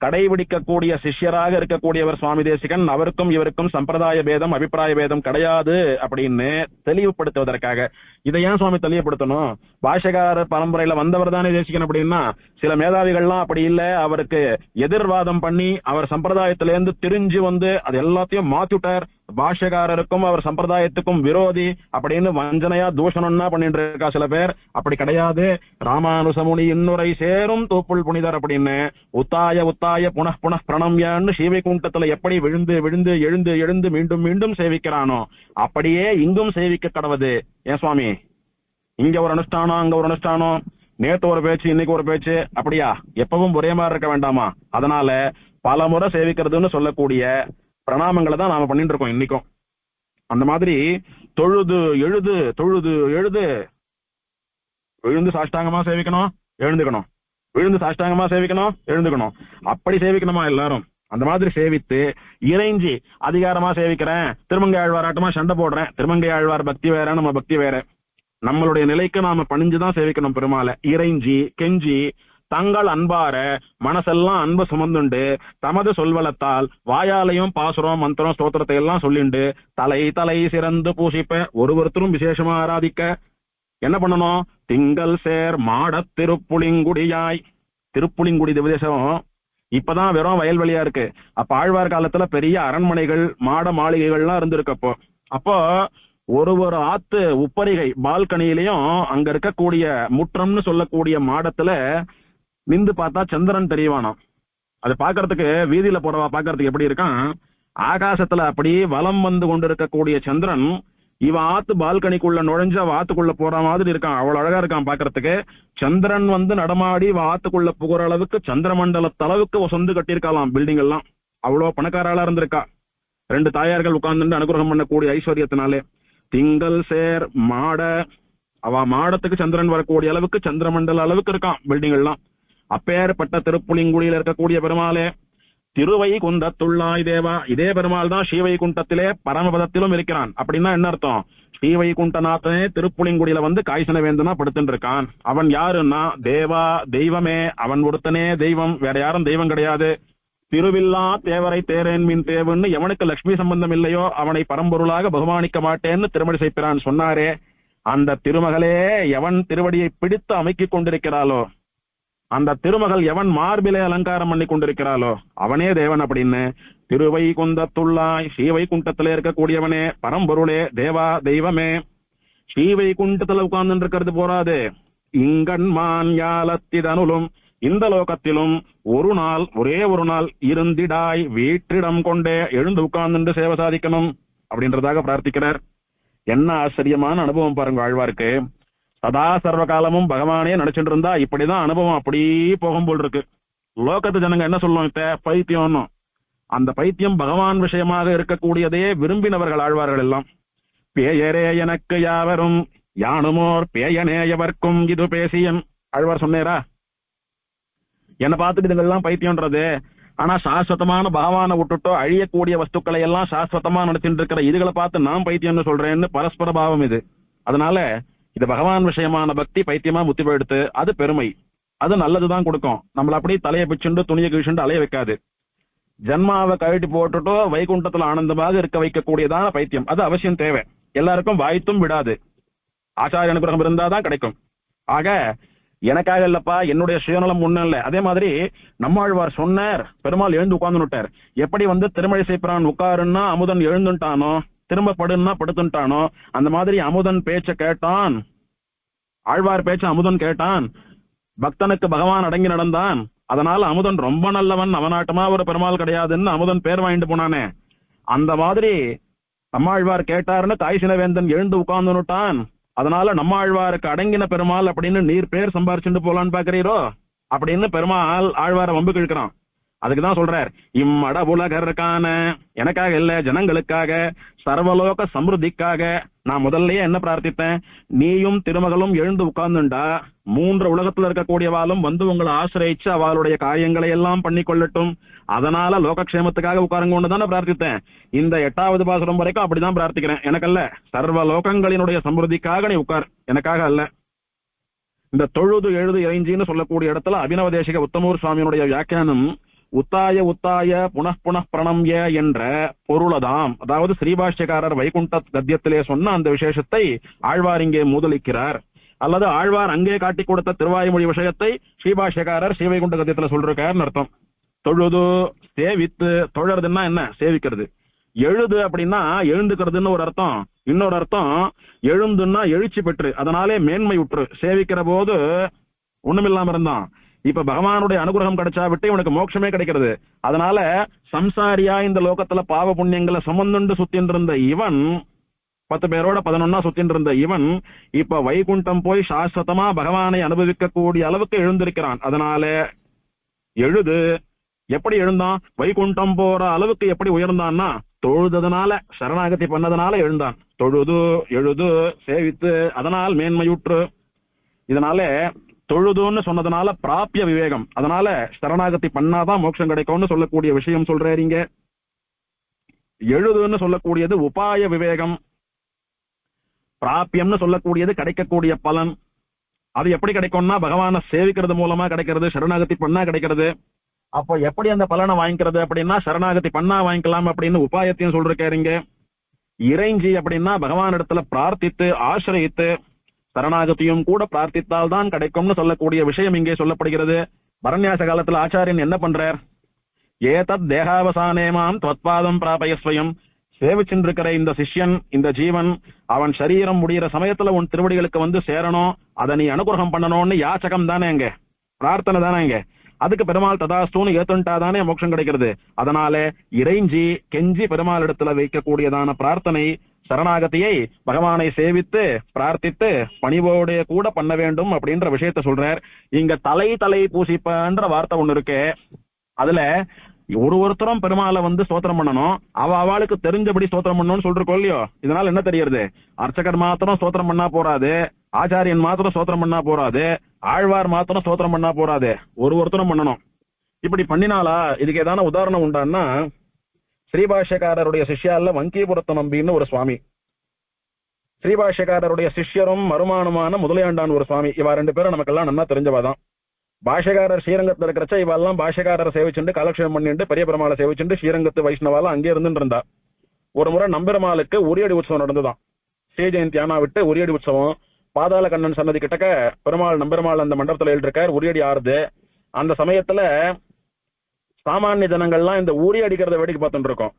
கடைபிடிக்கக்கூடிய சிஷ்யராக இருக்கக்கூடியவர் சுவாமி தேசிகன். அவருக்கும் இவருக்கும் சம்பிரதாய பேதம் அபிப்பிராய பேதம் கிடையாது அப்படின்னு தெளிவுபடுத்துவதற்காக. இதை ஏன் சுவாமி தெளிவுபடுத்தணும்? பாஷ்யக்காரர் பரம்பரையில வந்தவர் தானே தேசிகன். அப்படின்னா சில மேதாவிகள்லாம் அப்படி இல்லை, அவருக்கு எதிர்வாதம் பண்ணி அவர் சம்பிரதாயத்திலேருந்து திரிஞ்சு அது எல்லாத்தையும் மாத்திட்டார். பாஷ்யக்காரருக்கும் அவர் சம்பிரதாயத்துக்கும் விரோதி அப்படின்னு வஞ்சனையா தூஷணம்னா பண்ணிட்டு இருக்கா சில பேர். அப்படி கிடையாது. ராமானுசமுனி இன்னுரை சேரும் தூப்புள் புனிதர் அப்படின்னு உத்தாய உத்தாய புனః புனః பிரணம்யான்னு ஸ்ரீவைகுண்டத்துல எப்படி விழுந்து விழுந்து எழுந்து எழுந்து மீண்டும் மீண்டும் சேவிக்கிறானோ அப்படியே இங்கும் சேவிக்க கடவுது. ஏன் சுவாமி, இங்க ஒரு அனுஷ்டானம் அங்க ஒரு அனுஷ்டானம், நேத்து ஒரு பேச்சு இன்னைக்கு ஒரு பேச்சு, அப்படியா? எப்பவும் ஒரே மாதிரி இருக்க வேண்டாமா? அதனால பல முறை சேவிக்கிறதுன்னு சொல்லக்கூடிய பிரணாமங்களை தான் நாம பண்ணிட்டு இருக்கோம் இன்னைக்கும். அந்த மாதிரி தொழுது எழுது தொழுது எழுது, விழுந்து சாஷ்டாங்கமா சேவிக்கணும் எழுந்துக்கணும், விழுந்து சாஷ்டாங்கமா சேவிக்கணும் எழுந்துக்கணும், அப்படி சேவிக்கணுமா எல்லாரும்? அந்த மாதிரி சேவித்து இறைஞ்சி அதிகாரமா சேவிக்கிறேன், திருமங்கை ஆழ்வாராட்டமா சண்டை போடுறேன், திருமங்கை ஆழ்வார் பக்தி வேற நம்ம பக்தி வேற. நம்மளுடைய நிலைக்கு நாம பணிஞ்சுதான் சேவிக்கணும் பெருமாளை. இறைஞ்சி கெஞ்சி தங்கள் அன்பார மனசெல்லாம் அன்பு சுமந்துண்டு தமது சொல்வலத்தால் வாயாலையும் பாசுரம் மந்திரம் ஸ்தோத்திரத்தை எல்லாம் சொல்லிண்டு தலை தலை சிறந்து பூசிப்ப, ஒருத்தரும் விசேஷமா ஆராதிக்க என்ன பண்ணணும்? திங்கள் சேர் மாட திருப்புளிங்குடியாய். திருப்புளிங்குடி திவதேசம் இப்பதான் வெறும் வயல்வெளியா இருக்கு. அப்ப ஆழ்வார் காலத்துல பெரிய அரண்மனைகள் மாட மாளிகைகள்லாம் இருந்திருக்கு. அப்போ ஒரு ஆத்து உப்பரிகை பால்கனியிலையும் அங்க இருக்கக்கூடிய முற்றம்னு சொல்லக்கூடிய மாடத்துல நின்று பார்த்தா சந்திரன் தெரியவானாம். அது பாக்குறதுக்கு வீதியில போறவா பாக்குறதுக்கு எப்படி இருக்கான், ஆகாசத்துல அப்படி வலம் வந்து கொண்டு இருக்கக்கூடிய சந்திரன் இவன் ஆத்து பால்கனிக்குள்ள நுழைஞ்சு அவ ஆத்துக்குள்ள போற மாதிரி இருக்கான். அவ்வளவு அழகா இருக்கான் பாக்குறதுக்கு. சந்திரன் நடமாடி ஆத்துக்குள்ள புகிற அளவுக்கு சந்திரமண்டலத்தளவுக்கு சொந்து கட்டியிருக்கலாம் பில்டிங் எல்லாம். அவ்வளவு பணக்காராளா இருந்திருக்கா. 2 தாயார்கள் உட்கார்ந்து அனுகிரகம் பண்ணக்கூடிய ஐஸ்வர்யத்தினாலே. திங்கள் சேர் மாட, அவ மாடத்துக்கு சந்திரன் வரக்கூடிய அளவுக்கு சந்திரமண்டல அளவுக்கு இருக்கான் பில்டிங் எல்லாம். அப்பேற்பட்ட திருப்புளிங்குடியில் இருக்கக்கூடிய பெருமாளே, திருவைகுண்டத்துள்ளாய் தேவா. இதே பெருமாள் தான் ஸ்ரீவைகுண்டத்திலே பரமபதத்திலும் இருக்கிறான். அப்படின்னா என்ன அர்த்தம்? ஸ்ரீவைகுண்டநாதனே திருப்புளிங்குடியில காய்ச்சன வேந்தனா படுத்துட்டு இருக்கான். அவன் யாருன்னா தேவா, தெய்வமே. அவன் ஒருத்தனே தெய்வம், வேற யாரும் தெய்வம் கிடையாது. திருவில்லா தேவரை தேரேன் மீன் தேவன்னு எவனுக்கு லட்சுமி சம்பந்தம் இல்லையோ அவனை பரம்பொருளாக பகவானிக்க மாட்டேன்னு திருமணி செய்கிறான் சொன்னாரே, அந்த திருமகளே எவன் திருவடியை பிடித்து அமைக்கிக் கொண்டிருக்கிறாளோ, அந்த திருமகள் எவன் மார்பிலே அலங்காரம் பண்ணி கொண்டிருக்கிறாளோ அவனே தேவன் அப்படின்னு திருவைகுண்டத்துள்ளாய். ஸ்ரீவைகுண்டத்திலே இருக்கக்கூடியவனே, பரம்பொருளே, தேவா, தெய்வமே. ஸ்ரீவைகுண்டத்துல உட்கார்ந்து இருக்கிறது போராது, இங்கன்மான் யாலத்திதனுலும் இந்த லோகத்திலும் ஒரு நாள் ஒரே ஒரு நாள் இருந்திடாய் வீற்றிடம் கொண்டே எழுந்து உட்கார்ந்து சேவை சாதிக்கணும் அப்படின்றதாக பிரார்த்திக்கிறார். என்ன ஆச்சரியமான அனுபவம் பாருங்க ஆழ்வாருக்கு. சதா சர்வ காலமும் பகவானே நினைச்சிட்டு இருந்தா இப்படிதான் அனுபவம் அப்படி போகும் போல் இருக்கு. லோகத்து ஜனங்க என்ன சொல்லுவோம், இப்ப பைத்தியம். அந்த பைத்தியம் பகவான் விஷயமாக இருக்கக்கூடியதே விரும்பினவர்கள் ஆழ்வார்கள் எல்லாம். பேயரே எனக்கு யாவரும் யானுமோர் பேயனே எவர்க்கும் இது பேசியன். ஆழ்வார் சொன்னேரா, என்னை பார்த்துட்டு இதுங்கெல்லாம் பைத்தியம்ன்றது. ஆனா சாஸ்வதமான பகவானை விட்டுட்டோ அழியக்கூடிய வஸ்துக்களை எல்லாம் சாஸ்வதமா நடத்திட்டு இருக்கிற இதுகளை பார்த்து நான் பைத்தியம்னு சொல்றேன்னு பரஸ்பர பாவம் இது. அதனால இது பகவான் விஷயமான பக்தி பைத்தியமா முத்தி போயிடுத்து. அது பெருமை. அது நல்லதுதான் கொடுக்கும். நம்மள அப்படியே தலையை பிச்சுண்டு துணியை கிழிச்சுண்டு அலைய வைக்காது. ஜன்மாவை கழட்டி போட்டுட்டோ வைகுண்டத்துல ஆனந்தமாக இருக்க வைக்கக்கூடியதான பைத்தியம் அது அவசியம் தேவை. எல்லாருக்கும் வாய்த்தும் விடாது. ஆச்சாரிய அனுகிரகம் இருந்தாதான் கிடைக்கும். ஆக எனக்காக இல்லப்பா, என்னுடைய சுயநலம் ஒண்ணும் இல்லை. அதே மாதிரி நம்மாழ்வார் சொன்னார், பெருமாள் எழுந்து உட்கார்ந்துட்டார். எப்படி திருமழிசை பிரான் உட்காருன்னா அமுதன் எழுந்துட்டானோ, திரும்ப படுன்னா படுத்துட்டானோ, அந்த மாதிரி அமுதன் பேச்ச கேட்டான், ஆழ்வார் பேச்ச அமுதன் கேட்டான். பக்தனுக்கு பகவான் அடங்கி நடந்தான். அதனால அமுதன் ரொம்ப நல்லவன், அவனாட்டமா ஒரு பெருமாள் கிடையாதுன்னு அமுதன் பேர் வாங்கிட்டு போனானே, அந்த மாதிரி நம்மாழ்வார் கேட்டாருன்னு தாய்சினவேந்தன் எழுந்து உட்கார்ந்துட்டான். அதனால நம்மாழ்வாருக்கு அடங்கின பெருமாள் அப்படின்னு நீர் பேர் சம்பாரிச்சுட்டு போலான்னு பாக்குறீரோ அப்படின்னு பெருமாள் ஆழ்வார வம்பு கிழக்கிறான். அதுக்குதான் சொல்றார், இம்மட உலகருக்கான, எனக்காக இல்ல, ஜனங்களுக்காக, சர்வலோக சம்ருத்திக்காக நான் முதல்லயே என்ன பிரார்த்தித்தேன், நீயும் திருமகளும் எழுந்து உட்கார்ந்துண்டா 3 உலகத்துல இருக்கக்கூடியவாளும் உங்களை ஆசிரியிச்சு அவளுடைய காரியங்களை எல்லாம் பண்ணி கொள்ளட்டும், அதனால லோகக்ஷேமத்துக்காக உட்காருங்கன்னு தானே பிரார்த்தித்தேன். இந்த 8வது பாசுரம் வரைக்கும் அப்படிதான் பிரார்த்திக்கிறேன். எனக்கல்ல, சர்வ லோகங்களினுடைய சம்ருத்திக்காக நீ உட்கார், எனக்காக அல்ல. இந்த தொழுது எழுது இறைஞ்சின்னு சொல்லக்கூடிய இடத்துல அபினவ தேசிக உத்தமூர் சுவாமியினுடைய வியாக்கியானம் உத்தாய உத்தாய புனః பிரணம்ய என்ற பொருளதாம். அதாவது ஸ்ரீபாஷ்யக்காரர் வைகுண்ட கத்தியத்திலே சொன்ன அந்த விசேஷத்தை ஆழ்வார் இங்கே முதலிக்கிறார், அல்லது ஆழ்வார் அங்கே காட்டி கொடுத்த திருவாய்மொழி விஷயத்தை ஸ்ரீபாஷ்யக்காரர் ஸ்ரீவைகுண்ட கத்தியத்துல சொல்றாருன்னு அர்த்தம். தொழுது சேவித்து, தொழறதுன்னா என்ன, சேவிக்கிறது. எழுது அப்படின்னா எழுந்துக்கிறதுன்னு ஒரு அர்த்தம். இன்னொரு அர்த்தம் எழுந்துன்னா எழுச்சி பெற்று, அதனாலே மேன்மை உற்று சேவிக்கிற போது ஒண்ணுமில்லாம இருந்தான். இப்ப பகவானுடைய அனுகிரகம் கிடைச்சா விட்டு இவனுக்கு மோட்சமே கிடைக்கிறது. அதனால சம்சாரியா இந்த லோகத்துல பாவ புண்ணியங்களை சுமந்துண்டு சுத்தின் இருந்த இவன், 10 பேரோட 11 சுத்தின் இருந்த இவன் இப்ப வைகுண்டம் போய் சாஸ்வதமா பகவானை அனுபவிக்க கூடிய அளவுக்கு எழுந்திருக்கிறான். அதனால எழுது. எப்படி எழுந்தான், வைகுண்டம் போற அளவுக்கு எப்படி உயர்ந்தான்னா தொழுதனால, சரணாகதி பண்ணதுனால எழுந்தான். தொழுது எழுது சேவித்து, அதனால் மேன்மையுற்று. இதனால தொழுதுன்னு சொன்னதுனால பிராபிய விவேகம், அதனால சரணாகதி பண்ணாதான் மோட்சம் கிடைக்கும்னு சொல்லக்கூடிய விஷயம் சொல்றீங்க. எழுதுன்னு சொல்லக்கூடியது உபாய விவேகம், பிராபியம்னு சொல்லக்கூடியது கிடைக்கக்கூடிய பலன். அது எப்படி கிடைக்கும்னா பகவானை சேவிக்கிறது மூலமா கிடைக்கிறது, சரணாகதி பண்ணா கிடைக்கிறது. அப்போ எப்படி அந்த பலனை வாங்கிக்கிறது அப்படின்னா சரணாகதி பண்ணா வாங்கிக்கலாம் அப்படின்னு உபாயத்தையும் சொல்றீங்க. இறைஞ்சி அப்படின்னா பகவான் இடத்துல பிரார்த்தித்து ஆசிரியித்து, சரணாகதியும் கூட பிரார்த்தித்தால் தான் கிடைக்கும்னு சொல்லக்கூடிய விஷயம் இங்கே சொல்லப்படுகிறது. பரநியாச காலத்துல ஆச்சாரியன் என்ன பண்றார், ஏதத் தேகாவசானேமாம் त्वत्पादம் பிராபயஸ்வயம், சேவிச்சுருக்கிற இந்த சிஷ்யன், இந்த ஜீவன், அவன் சரீரம் முடிகிற சமயத்துல உன் திருவடிகளுக்கு சேரணும், அதை நீ அனுகிரகம் பண்ணணும்னு யாச்சகம் தானே, இங்க பிரார்த்தனை தானே. இங்க அதுக்கு பெருமாள் ததாஸ்தூன்னு ஏத்துட்டாதானே மோட்சம் கிடைக்கிறது. அதனால இறைஞ்சி கெஞ்சி பெருமாள் இடத்துல வைக்கக்கூடியதான பிரார்த்தனை சரணாகதியை பகவானை சேவித்து பிரார்த்தித்து பணிவோடைய கூட பண்ண வேண்டும் அப்படின்ற விஷயத்த சொல்றார். இங்க தலை பூசிப்பன்ற வார்த்தை ஒண்ணு இருக்கு. அதுல ஒருத்தரும் பெருமாளை ஸ்தோத்திரம் பண்ணணும், அவளுக்கு தெரிஞ்சபடி ஸ்தோத்திரம் பண்ணணும்னு சொல்றோம் இல்லையோ. இதனால என்ன தெரியுது, அர்ச்சகர் மாத்திரம் ஸ்தோத்திரம் பண்ணா போறாது, ஆச்சாரியன் மாத்திரம் ஸ்தோத்திரம் பண்ணா போறாது, ஆழ்வார் மாத்திரம் ஸ்தோத்திரம் பண்ணா போறாது, ஒருத்தரும் பண்ணணும். இப்படி பண்ணினாலா இதுக்கு ஏதான உதாரணம் உண்டான்னா, ஸ்ரீபாஷ்யக்காரருடைய சிஷ்யால வங்கீபுரத்த நம்பின்னு ஒரு சுவாமி, ஸ்ரீபாஷ்யக்காரருடைய சிஷ்யரும் மருமானுமான முதலியாண்டான் ஒரு சுவாமி. இவா 2 பேரும் நமக்கெல்லாம் நல்லா தெரிஞ்சவாதான். பாஷ்யக்காரர் ஸ்ரீரங்கத்துல இருக்கிறச்ச இவெல்லாம் பாஷ்யக்காரரை சேவிச்சுட்டு காலக்ஷேபம் பண்ணிட்டு பெரிய பெருமாளை சேவிச்சுட்டு ஸ்ரீரங்கத்து வைஷ்ணவால அங்கே இருந்துட்டு இருந்தா. ஒரு முறை நம்பெருமாளுக்கு உரியடி உற்சவம் நடந்துதான். ஸ்ரீ ஜெயந்தி ஆனா விட்டு உரியடி உற்சவம், பாதாள கண்ணன் சன்னதி கிட்டக்க பெருமாள் நம்பெருமாள் அந்த மண்டபத்துல எழுதிருக்கார், உரியடி ஆறுது. அந்த சமயத்துல சாமானிய ஜனங்கள்லாம் இந்த உரி அடிக்கிறத வேடிக்கை பார்த்துட்டு இருக்கோம்.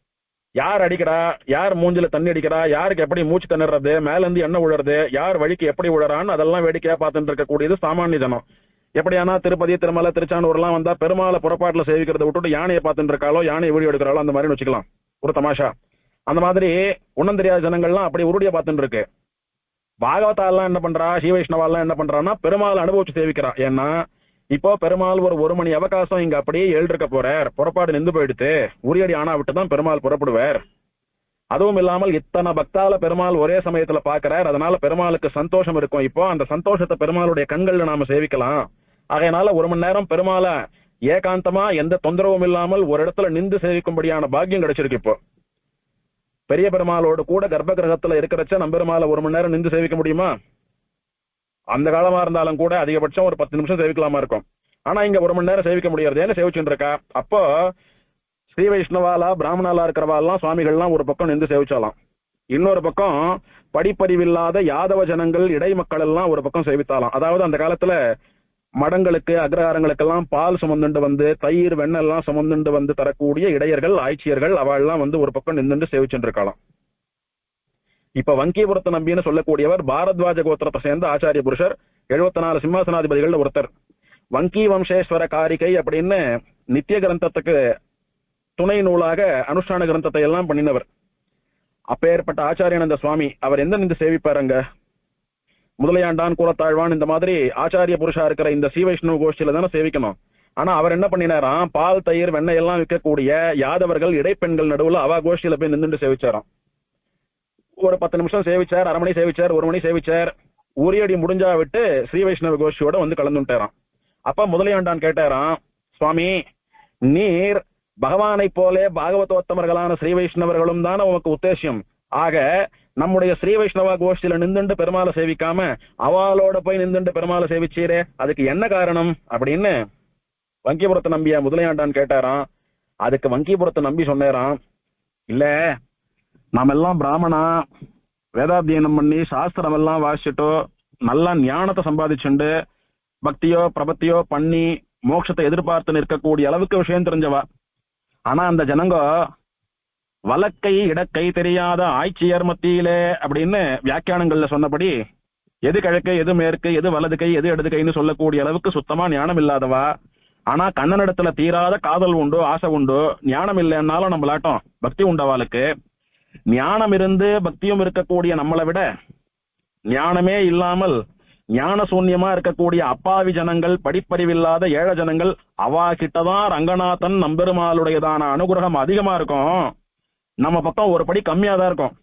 யார் அடிக்கிறா, யார் மூஞ்சில தண்ணி அடிக்கிறா, யாருக்கு எப்படி மூச்சு திணறது, மேல இருந்து என்ன உழறது, யார் வழிக்கு எப்படி உழறான்னு அதெல்லாம் வேடிக்கையா பார்த்துட்டு இருக்கக்கூடியது சாமானிய ஜனம். எப்படியானா திருப்பதி திருமலை திருச்சானூர் எல்லாம் வந்தா பெருமாளை புறப்பாட்டுல சேவிக்கிறத விட்டுட்டு யானையை பார்த்துட்டு இருக்காளோ, யானையை வீடியோ எடுக்கிறாளோ, அந்த மாதிரி வச்சுக்கலாம் ஒரு தமாஷா. அந்த மாதிரி ஒன்னும் தெரியாத ஜனங்கள்லாம் அப்படி உருடிய பார்த்துட்டு இருக்கு. பாகவதாலாம் என்ன பண்றா, ஸ்ரீவைஷ்ணவாலாம் என்ன பண்றான்னா பெருமாள் அனுபவிச்சு சேவிக்கிறா. ஏன்னா இப்போ பெருமாள் ஒரு மணி அவகாசம் இங்க அப்படியே எழுதிருக்க போறார், புறப்பாடு நின்று போயிடுத்து, உரியடி ஆனா விட்டுதான் பெருமாள் புறப்படுவார். அதுவும் இல்லாமல் இத்தனை பக்தால பெருமாள் ஒரே சமயத்துல பாக்குறார். அதனால பெருமாளுக்கு சந்தோஷம் இருக்கும். இப்போ அந்த சந்தோஷத்தை பெருமாளுடைய கண்கள்ல நாம சேவிக்கலாம். ஆகையினால 1 மணி நேரம் பெருமாளை ஏகாந்தமா எந்த தொந்தரவும் இல்லாமல் ஒரு இடத்துல நின்று சேவிக்கும்படியான பாக்கியம் கிடைச்சிருக்கு. இப்போ பெரிய பெருமாளோடு கூட கர்ப்ப கிரகத்துல இருக்கிறச்ச நம்பெருமாளை 1 மணி நேரம் நின்று சேவிக்க முடியுமா? அந்த காலமா இருந்தாலும் கூட அதிகபட்சம் ஒரு 10 நிமிஷம் சேவிக்கலாமா இருக்கும். ஆனா இங்க 1 மணி நேரம் சேவிக்க முடியாது, ஏன்னு சேவிச்சுட்டு இருக்கா. அப்போ ஸ்ரீ வைஷ்ணவாலா பிராமணாலா இருக்கிறவாலாம் சுவாமிகள்லாம் ஒரு பக்கம் நின்று சேவிச்சாலாம், இன்னொரு பக்கம் படிப்பறிவில்லாத யாதவ ஜனங்கள் இடைமக்கள் எல்லாம் ஒரு பக்கம் சேவித்தாலாம். அதாவது அந்த காலத்துல மடங்களுக்கு அக்ரஹாரங்களுக்கெல்லாம் பால் சுமந்துண்டு வந்து தயிர் வெண்ணெல்லாம் சுமந்துண்டு வந்து தரக்கூடிய இடையர்கள் ஆய்ச்சியர்கள் அவள்லாம் வந்து ஒரு பக்கம் நின்று சேவிச்சுட்டு இருக்கலாம். இப்ப வங்கிபுரத்தை நம்பின்னு சொல்லக்கூடியவர் பாரத்வாஜ கோத்திரத்தை சேர்ந்த ஆச்சாரிய புருஷர், 74 சிம்மாசனாதிபதிகள் ஒருத்தர். வங்கி வம்சேஸ்வர காரிகை அப்படின்னு நித்திய கிரந்தத்துக்கு துணை நூலாக அனுஷ்டான கிரந்தத்தை எல்லாம் பண்ணினவர். அப்பேற்பட்ட ஆச்சாரியானந்த சுவாமி அவர் எந்த நின்று சேவிப்பாருங்க? முதலையாண்டான் கூறத்தாழ்வான் இந்த மாதிரி ஆச்சாரிய புருஷா இருக்கிற இந்த ஸ்ரீ வைஷ்ணவ கோஷ்டியில தானே சேவிக்கணும். ஆனா அவர் என்ன பண்ணினாராம், பால் தயிர் வெண்ணெய் எல்லாம் விற்கக்கூடிய யாதவர்கள் இடைப்பெண்கள் நடுவுல அவா கோஷ்டியில போய் நின்று சேவிச்சாராம். ஒரு 10 நிமிஷம் சேவிச்சார், 1/2 மணி சேவிச்சார், 1 மணி சேவிச்சார். உரியடி முடிஞ்சா விட்டு ஸ்ரீ வைஷ்ணவ கோஷ்டியோட வந்து கலந்துட்டாராம். அப்ப முதலையாண்டான் கேட்டாராம், சுவாமி நீர் பகவானை போலே பாகவதோத்தமர்களான ஸ்ரீ வைஷ்ணவர்களும் தானே உமக்கு உத்தேசியம். ஆக நம்முடைய ஸ்ரீ வைஷ்ணவ கோஷ்டியில நின்றுண்டு பெருமாளை சேவிக்காம அவளோட போய் நின்றுண்டு பெருமாளை சேவிச்சீரே, அதுக்கு என்ன காரணம் அப்படின்னு வங்கிபுரத்தை நம்பிய முதலையாண்டான் கேட்டாராம். அதுக்கு வங்கிபுரத்தை நம்பி சொன்னாராம், இல்ல நாம எல்லாம் பிராமணா வேதாத்தியனம் பண்ணி சாஸ்திரம் எல்லாம் வாசிச்சுட்டோ நல்லா ஞானத்தை சம்பாதிச்சுண்டு பக்தியோ பிரபத்தியோ பண்ணி மோட்சத்தை எதிர்பார்த்து நிற்கக்கூடிய அளவுக்கு விஷயம் தெரிஞ்சவா. ஆனா அந்த ஜனங்க வலக்கை இடக்கை தெரியாத ஆய்ச்சியர் மத்தியிலே அப்படின்னு வியாக்கியானங்கள்ல சொன்னபடி எது கிழக்கு எது மேற்கு எது வலது கை எது இடது கைன்னு சொல்லக்கூடிய அளவுக்கு சுத்தமா ஞானம் இல்லாதவா. ஆனா கண்ணனிடத்துல தீராத காதல் உண்டு, ஆசை உண்டு. ஞானம் இல்லைன்னாலும் நம்மளாட்டம் பக்தி உண்டவாளுக்கு. ஞானம் இருந்து பக்தியும் இருக்கக்கூடிய நம்மளை விட ஞானமே இல்லாமல் ஞான சூன்யமா இருக்கக்கூடிய அப்பாவி ஜனங்கள், படிப்பறிவில்லாத ஏழை ஜனங்கள், அவா கிட்டதான் ரங்கநாதன் நம்பெருமாளுடையதான அனுகிரகம் அதிகமா இருக்கும். நம்ம பக்கம் ஒரு படி கம்மியா தான் இருக்கும்.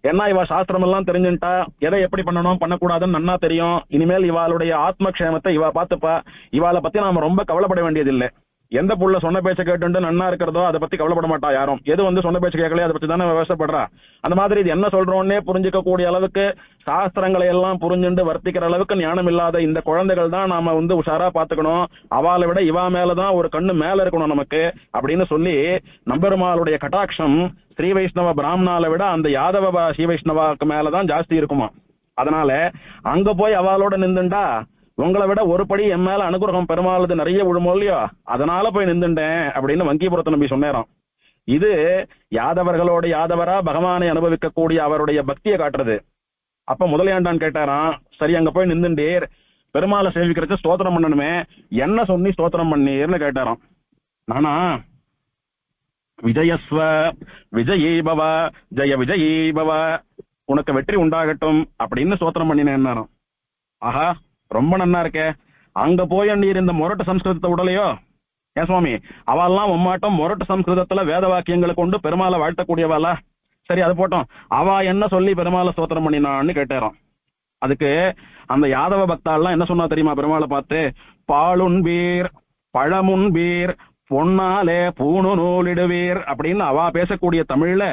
ஏன்னா இவ சாஸ்திரம் எல்லாம் தெரிஞ்சுட்டா எதை எப்படி பண்ணணும் பண்ணக்கூடாதுன்னு நன்னா தெரியும். இனிமேல் இவாளுடைய ஆத்மக்ஷேமத்தை இவ பார்த்துப்பா. இவாளை பத்தி நாம ரொம்ப கவலைப்பட வேண்டியதில்லை. எந்த புள்ள சொன்ன பேச்சை கேட்டு நன்னா இருக்கிறதோ அதை பத்தி கவலைப்பட மாட்டா யாரும். எது வந்து சொன்ன பேச்சு கேட்கலையே அதை பத்தி தானே விவசாயப்படுறா. அந்த மாதிரி இது என்ன சொல்றோன்னே புரிஞ்சுக்க கூடிய அளவுக்கு சாஸ்திரங்களை எல்லாம் புரிஞ்சுண்டு வர்த்திக்கிற அளவுக்கு ஞானம் இல்லாத இந்த குழந்தைகள் தான் நாம வந்து உஷாரா பாத்துக்கணும். அவளை விட இவா மேலதான் ஒரு கண்ணு மேல இருக்கணும் நமக்கு அப்படின்னு சொல்லி நம்பெருமாளுடைய கட்டாட்சம் ஸ்ரீ வைஷ்ணவ பிராமணால விட அந்த யாதவ ஸ்ரீ வைஷ்ணவாக்கு மேலதான் ஜாஸ்தி இருக்குமா. அதனால அங்க போய் அவளோட நின்றுண்டா உங்களை விட ஒரு படி என் மேல அனுகிரகம் பெருமாளுது நிறைய விழுமோ இல்லையோ, அதனால போய் நின்றுட்டேன் அப்படின்னு வங்கிபுரத்தை நம்பி சொன்னேராம். இது யாதவர்களோட யாதவரா பகவானை அனுபவிக்கக்கூடிய அவருடைய பக்தியை காட்டுறது. அப்ப முதலையாண்டான் கேட்டாராம், சரி அங்க போய் நின்றுண்டீர், பெருமாளை சேவிக்கிறதுக்கு ஸ்தோத்திரம் பண்ணணுமே, என்ன சொல்லி ஸ்தோத்திரம் பண்ணீர்னு கேட்டாராம். நானா விஜயஸ்வ விஜயீபவ ஜெய விஜயீபவ உனக்கு வெற்றி உண்டாகட்டும் அப்படின்னு ஸ்தோத்திரம் பண்ணினேன்னாராம். ஆஹா ரொம்ப நன்னா இருக்கே, அங்க போய் நீர் இந்த மொரட்டு சம்ஸ்கிருதத்தை உடலையோ? ஏன் சுவாமி அவெல்லாம் உம்மாட்டம் மொரட்டு சம்ஸ்கிருதத்துல வேத வாக்கியங்களை கொண்டு பெருமாளை வாழ்த்தக்கூடியவாளா? சரி அது போட்டோம், அவ என்ன சொல்லி பெருமாளை ஸ்தோத்திரம் பண்ணினான்னு கேட்டாராம். அதுக்கு அந்த யாதவ பக்தாள்லாம் என்ன சொன்னா தெரியுமா பெருமாளை பார்த்து? பாலுண்பீர் பழமுண்பீர் பொன்னாலே பூணு நூலிடுவீர் அப்படின்னு அவ பேசக்கூடிய தமிழ்ல,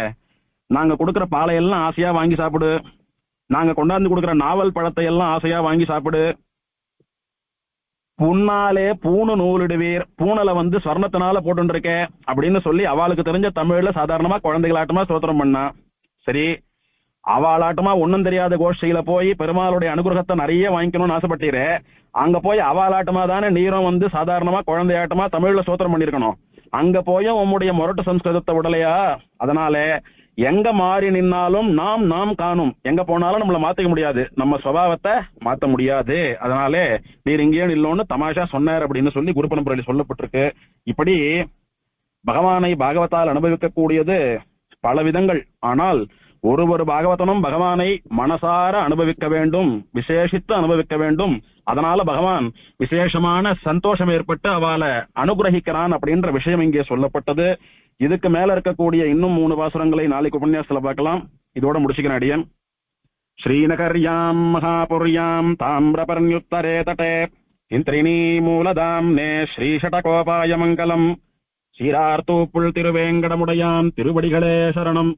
நாங்க கொடுக்குற பாலையெல்லாம் ஆசையா வாங்கி சாப்பிடு, நாங்க கொண்டாந்து கொடுக்குற நாவல் பழத்தை எல்லாம் ஆசையா வாங்கி சாப்பிடு, புண்ணாலே பூணு நூலிடுவீர், பூணலை வந்து ஸ்வர்ணத்தினால போட்டு இருக்கே அப்படின்னு சொல்லி அவளுக்கு தெரிஞ்ச தமிழ்ல சாதாரணமா குழந்தைகளாட்டமா ஸ்தோத்திரம் பண்ணா. சரி அவளாட்டமா ஒன்னும் தெரியாத கோஷ்டியில போய் பெருமாளுடைய அனுகிரகத்தை நிறைய வாங்கிக்கணும்னு ஆசைப்பட்டீரே, அங்க போய் அவளாட்டமா தானே நீரும் வந்து சாதாரணமா குழந்தையாட்டமா தமிழ்ல ஸ்தோத்திரம் பண்ணிருக்கணும். அங்க போய் உம்முடைய மொரட்டு சம்ஸ்கிருதத்தை விடலையா? அதனால எங்க மாறி நின்னாலும் நாம் காணும், எங்க போனாலும் நம்மள மாத்திக்க முடியாது, நம்ம சுபாவத்தை மாத்த முடியாது. அதனாலே நீர் இங்கேயே இல்லோன்னு தமாஷா சொன்னார் அப்படின்னு சொல்லி குரு பரம்பரையில் சொல்லப்பட்டிருக்கு. இப்படி பகவானை பாகவத்தால் அனுபவிக்க கூடியது பல விதங்கள். ஆனால் ஒரு பாகவதனும் பகவானை மனசார அனுபவிக்க வேண்டும், விசேஷித்து அனுபவிக்க வேண்டும். அதனால பகவான் விசேஷமான சந்தோஷம் ஏற்பட்டு அவளை அனுகிரகிக்கிறான் அப்படின்ற விஷயம் இங்கே சொல்லப்பட்டது. இதுக்கு மேல இருக்கக்கூடிய இன்னும் 3 பாசுரங்களை நாளைக்கு உபன்யாசத்துல பார்க்கலாம். இதோட முடிச்சுக்கிறேன் அடியன். ஸ்ரீநகர்யாம் மகாபுர்யாம் தாமிரபர்ணியுத்தரே தட்டே இந்திரிணீ மூலதாம்னே ஸ்ரீஷடகோபாய மங்கலம். சீரார்த்தூப்புள் திருவேங்கடமுடையான் திருவடிகளே சரணம்.